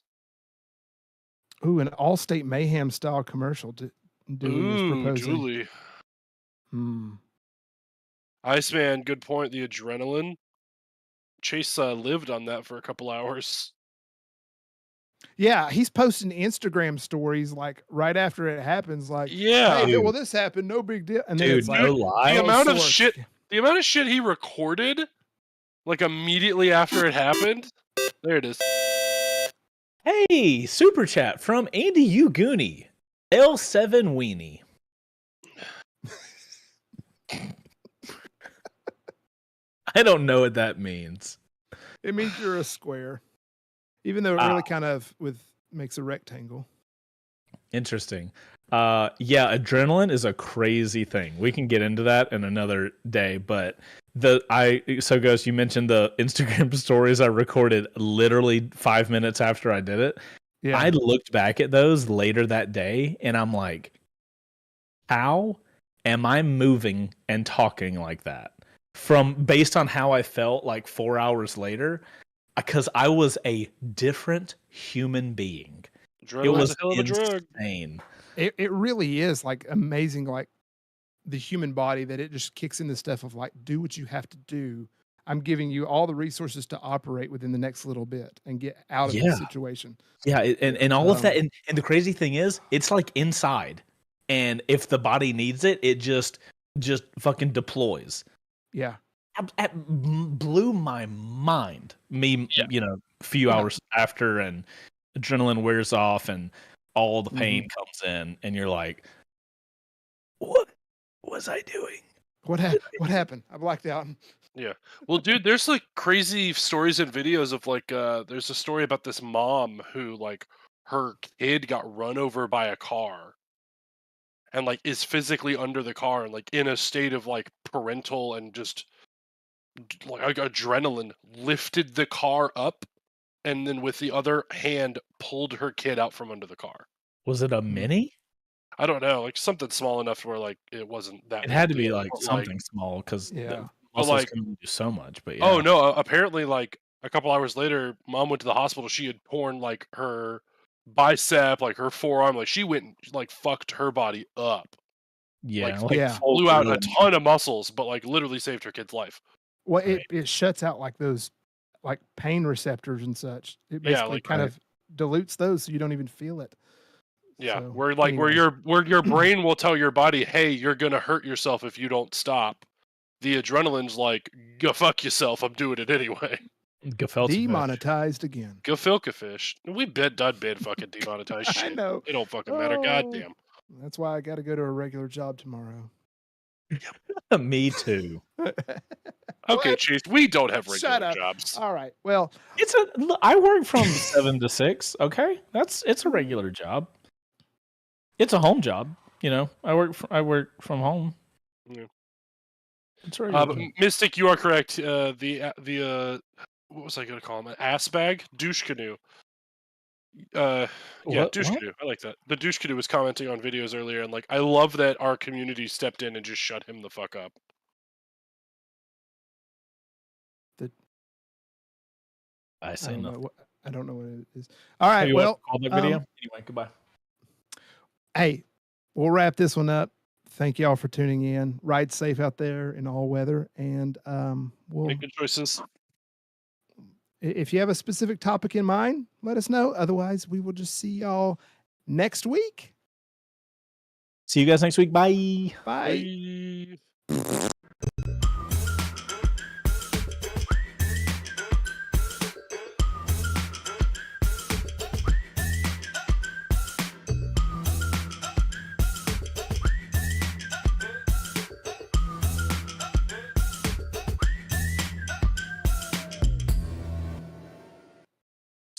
Ooh, an Allstate Mayhem style commercial. Dewey is proposing. Julie. Hmm. Iceman, good point. The adrenaline. Chase lived on that for a couple hours. Yeah, he's posting Instagram stories like right after it happens, like, yeah, hey, well, this happened, no big deal. And then Dude, it's like, no lie. the amount of shit he recorded, like immediately after it happened. There it is. Hey, super chat from Andy Uguni, L7 Weenie. I don't know what that means. It means you're a square, even though it really kind of makes a rectangle. Interesting. Yeah, adrenaline is a crazy thing. We can get into that in another day, but so Ghost, you mentioned the Instagram stories I recorded literally 5 minutes after I did it. Yeah. I looked back at those later that day and I'm like, how am I moving and talking like that? Based on how I felt like 4 hours later, because I was a different human being. It was insane. It really is like amazing, like the human body, that it just kicks in the stuff of like, do what you have to do. I'm giving you all the resources to operate within the next little bit and get out of this situation. Yeah, and all of that. And the crazy thing is, it's like inside. And if the body needs it, it just fucking deploys. Yeah. It blew my mind. A few hours after, and adrenaline wears off and all the pain comes in, and you're like, what was I doing? What happened? I blacked out. Yeah. Well, dude, there's like crazy stories and videos of like there's a story about this mom who like her kid got run over by a car and like is physically under the car and like in a state of like parental and just like adrenaline, lifted the car up and then with the other hand pulled her kid out from under the car. Was it a Mini? I don't know, like something small enough to where like it wasn't that. It had to be like something small, because muscles can only do so much. But oh no, apparently like a couple hours later, mom went to the hospital. She had torn like her bicep, like her forearm, like she went and like fucked her body up. Yeah, like blew out a ton of muscles, but like literally saved her kid's life. Well, it shuts out like those like pain receptors and such. It basically kind of dilutes those, so you don't even feel it. Yeah, so, where your brain will tell your body, hey, you're gonna hurt yourself if you don't stop. The adrenaline's like, go fuck yourself, I'm doing it anyway. Demonetized again. Gefilka fish. We done been fucking demonetized shit. I know. It don't fucking matter. Goddamn. That's why I got to go to a regular job tomorrow. Me too. Okay, Chase, we don't have regular jobs. All right. Well, I work from 7 to 6. Okay, it's a regular job. It's a home job. I work from home. Yeah. It's regular. Mystic, you are correct. The what was I going to call him? An ass bag? Douche canoe. Douche canoe. I like that. The douche canoe was commenting on videos earlier, and like I love that our community stepped in and just shut him the fuck up. I say nothing. I don't know what it is. All right. Well, call that video. Anyway, goodbye. Hey, we'll wrap this one up. Thank y'all for tuning in. Ride safe out there in all weather, and we'll make good choices. If you have a specific topic in mind, let us know. Otherwise, we will just see y'all next week. See you guys next week. Bye. Bye.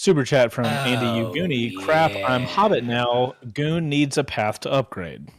Super chat from Andy Oh, Uguni. Crap, I'm Hobbit yeah. now. Goon needs a path to upgrade.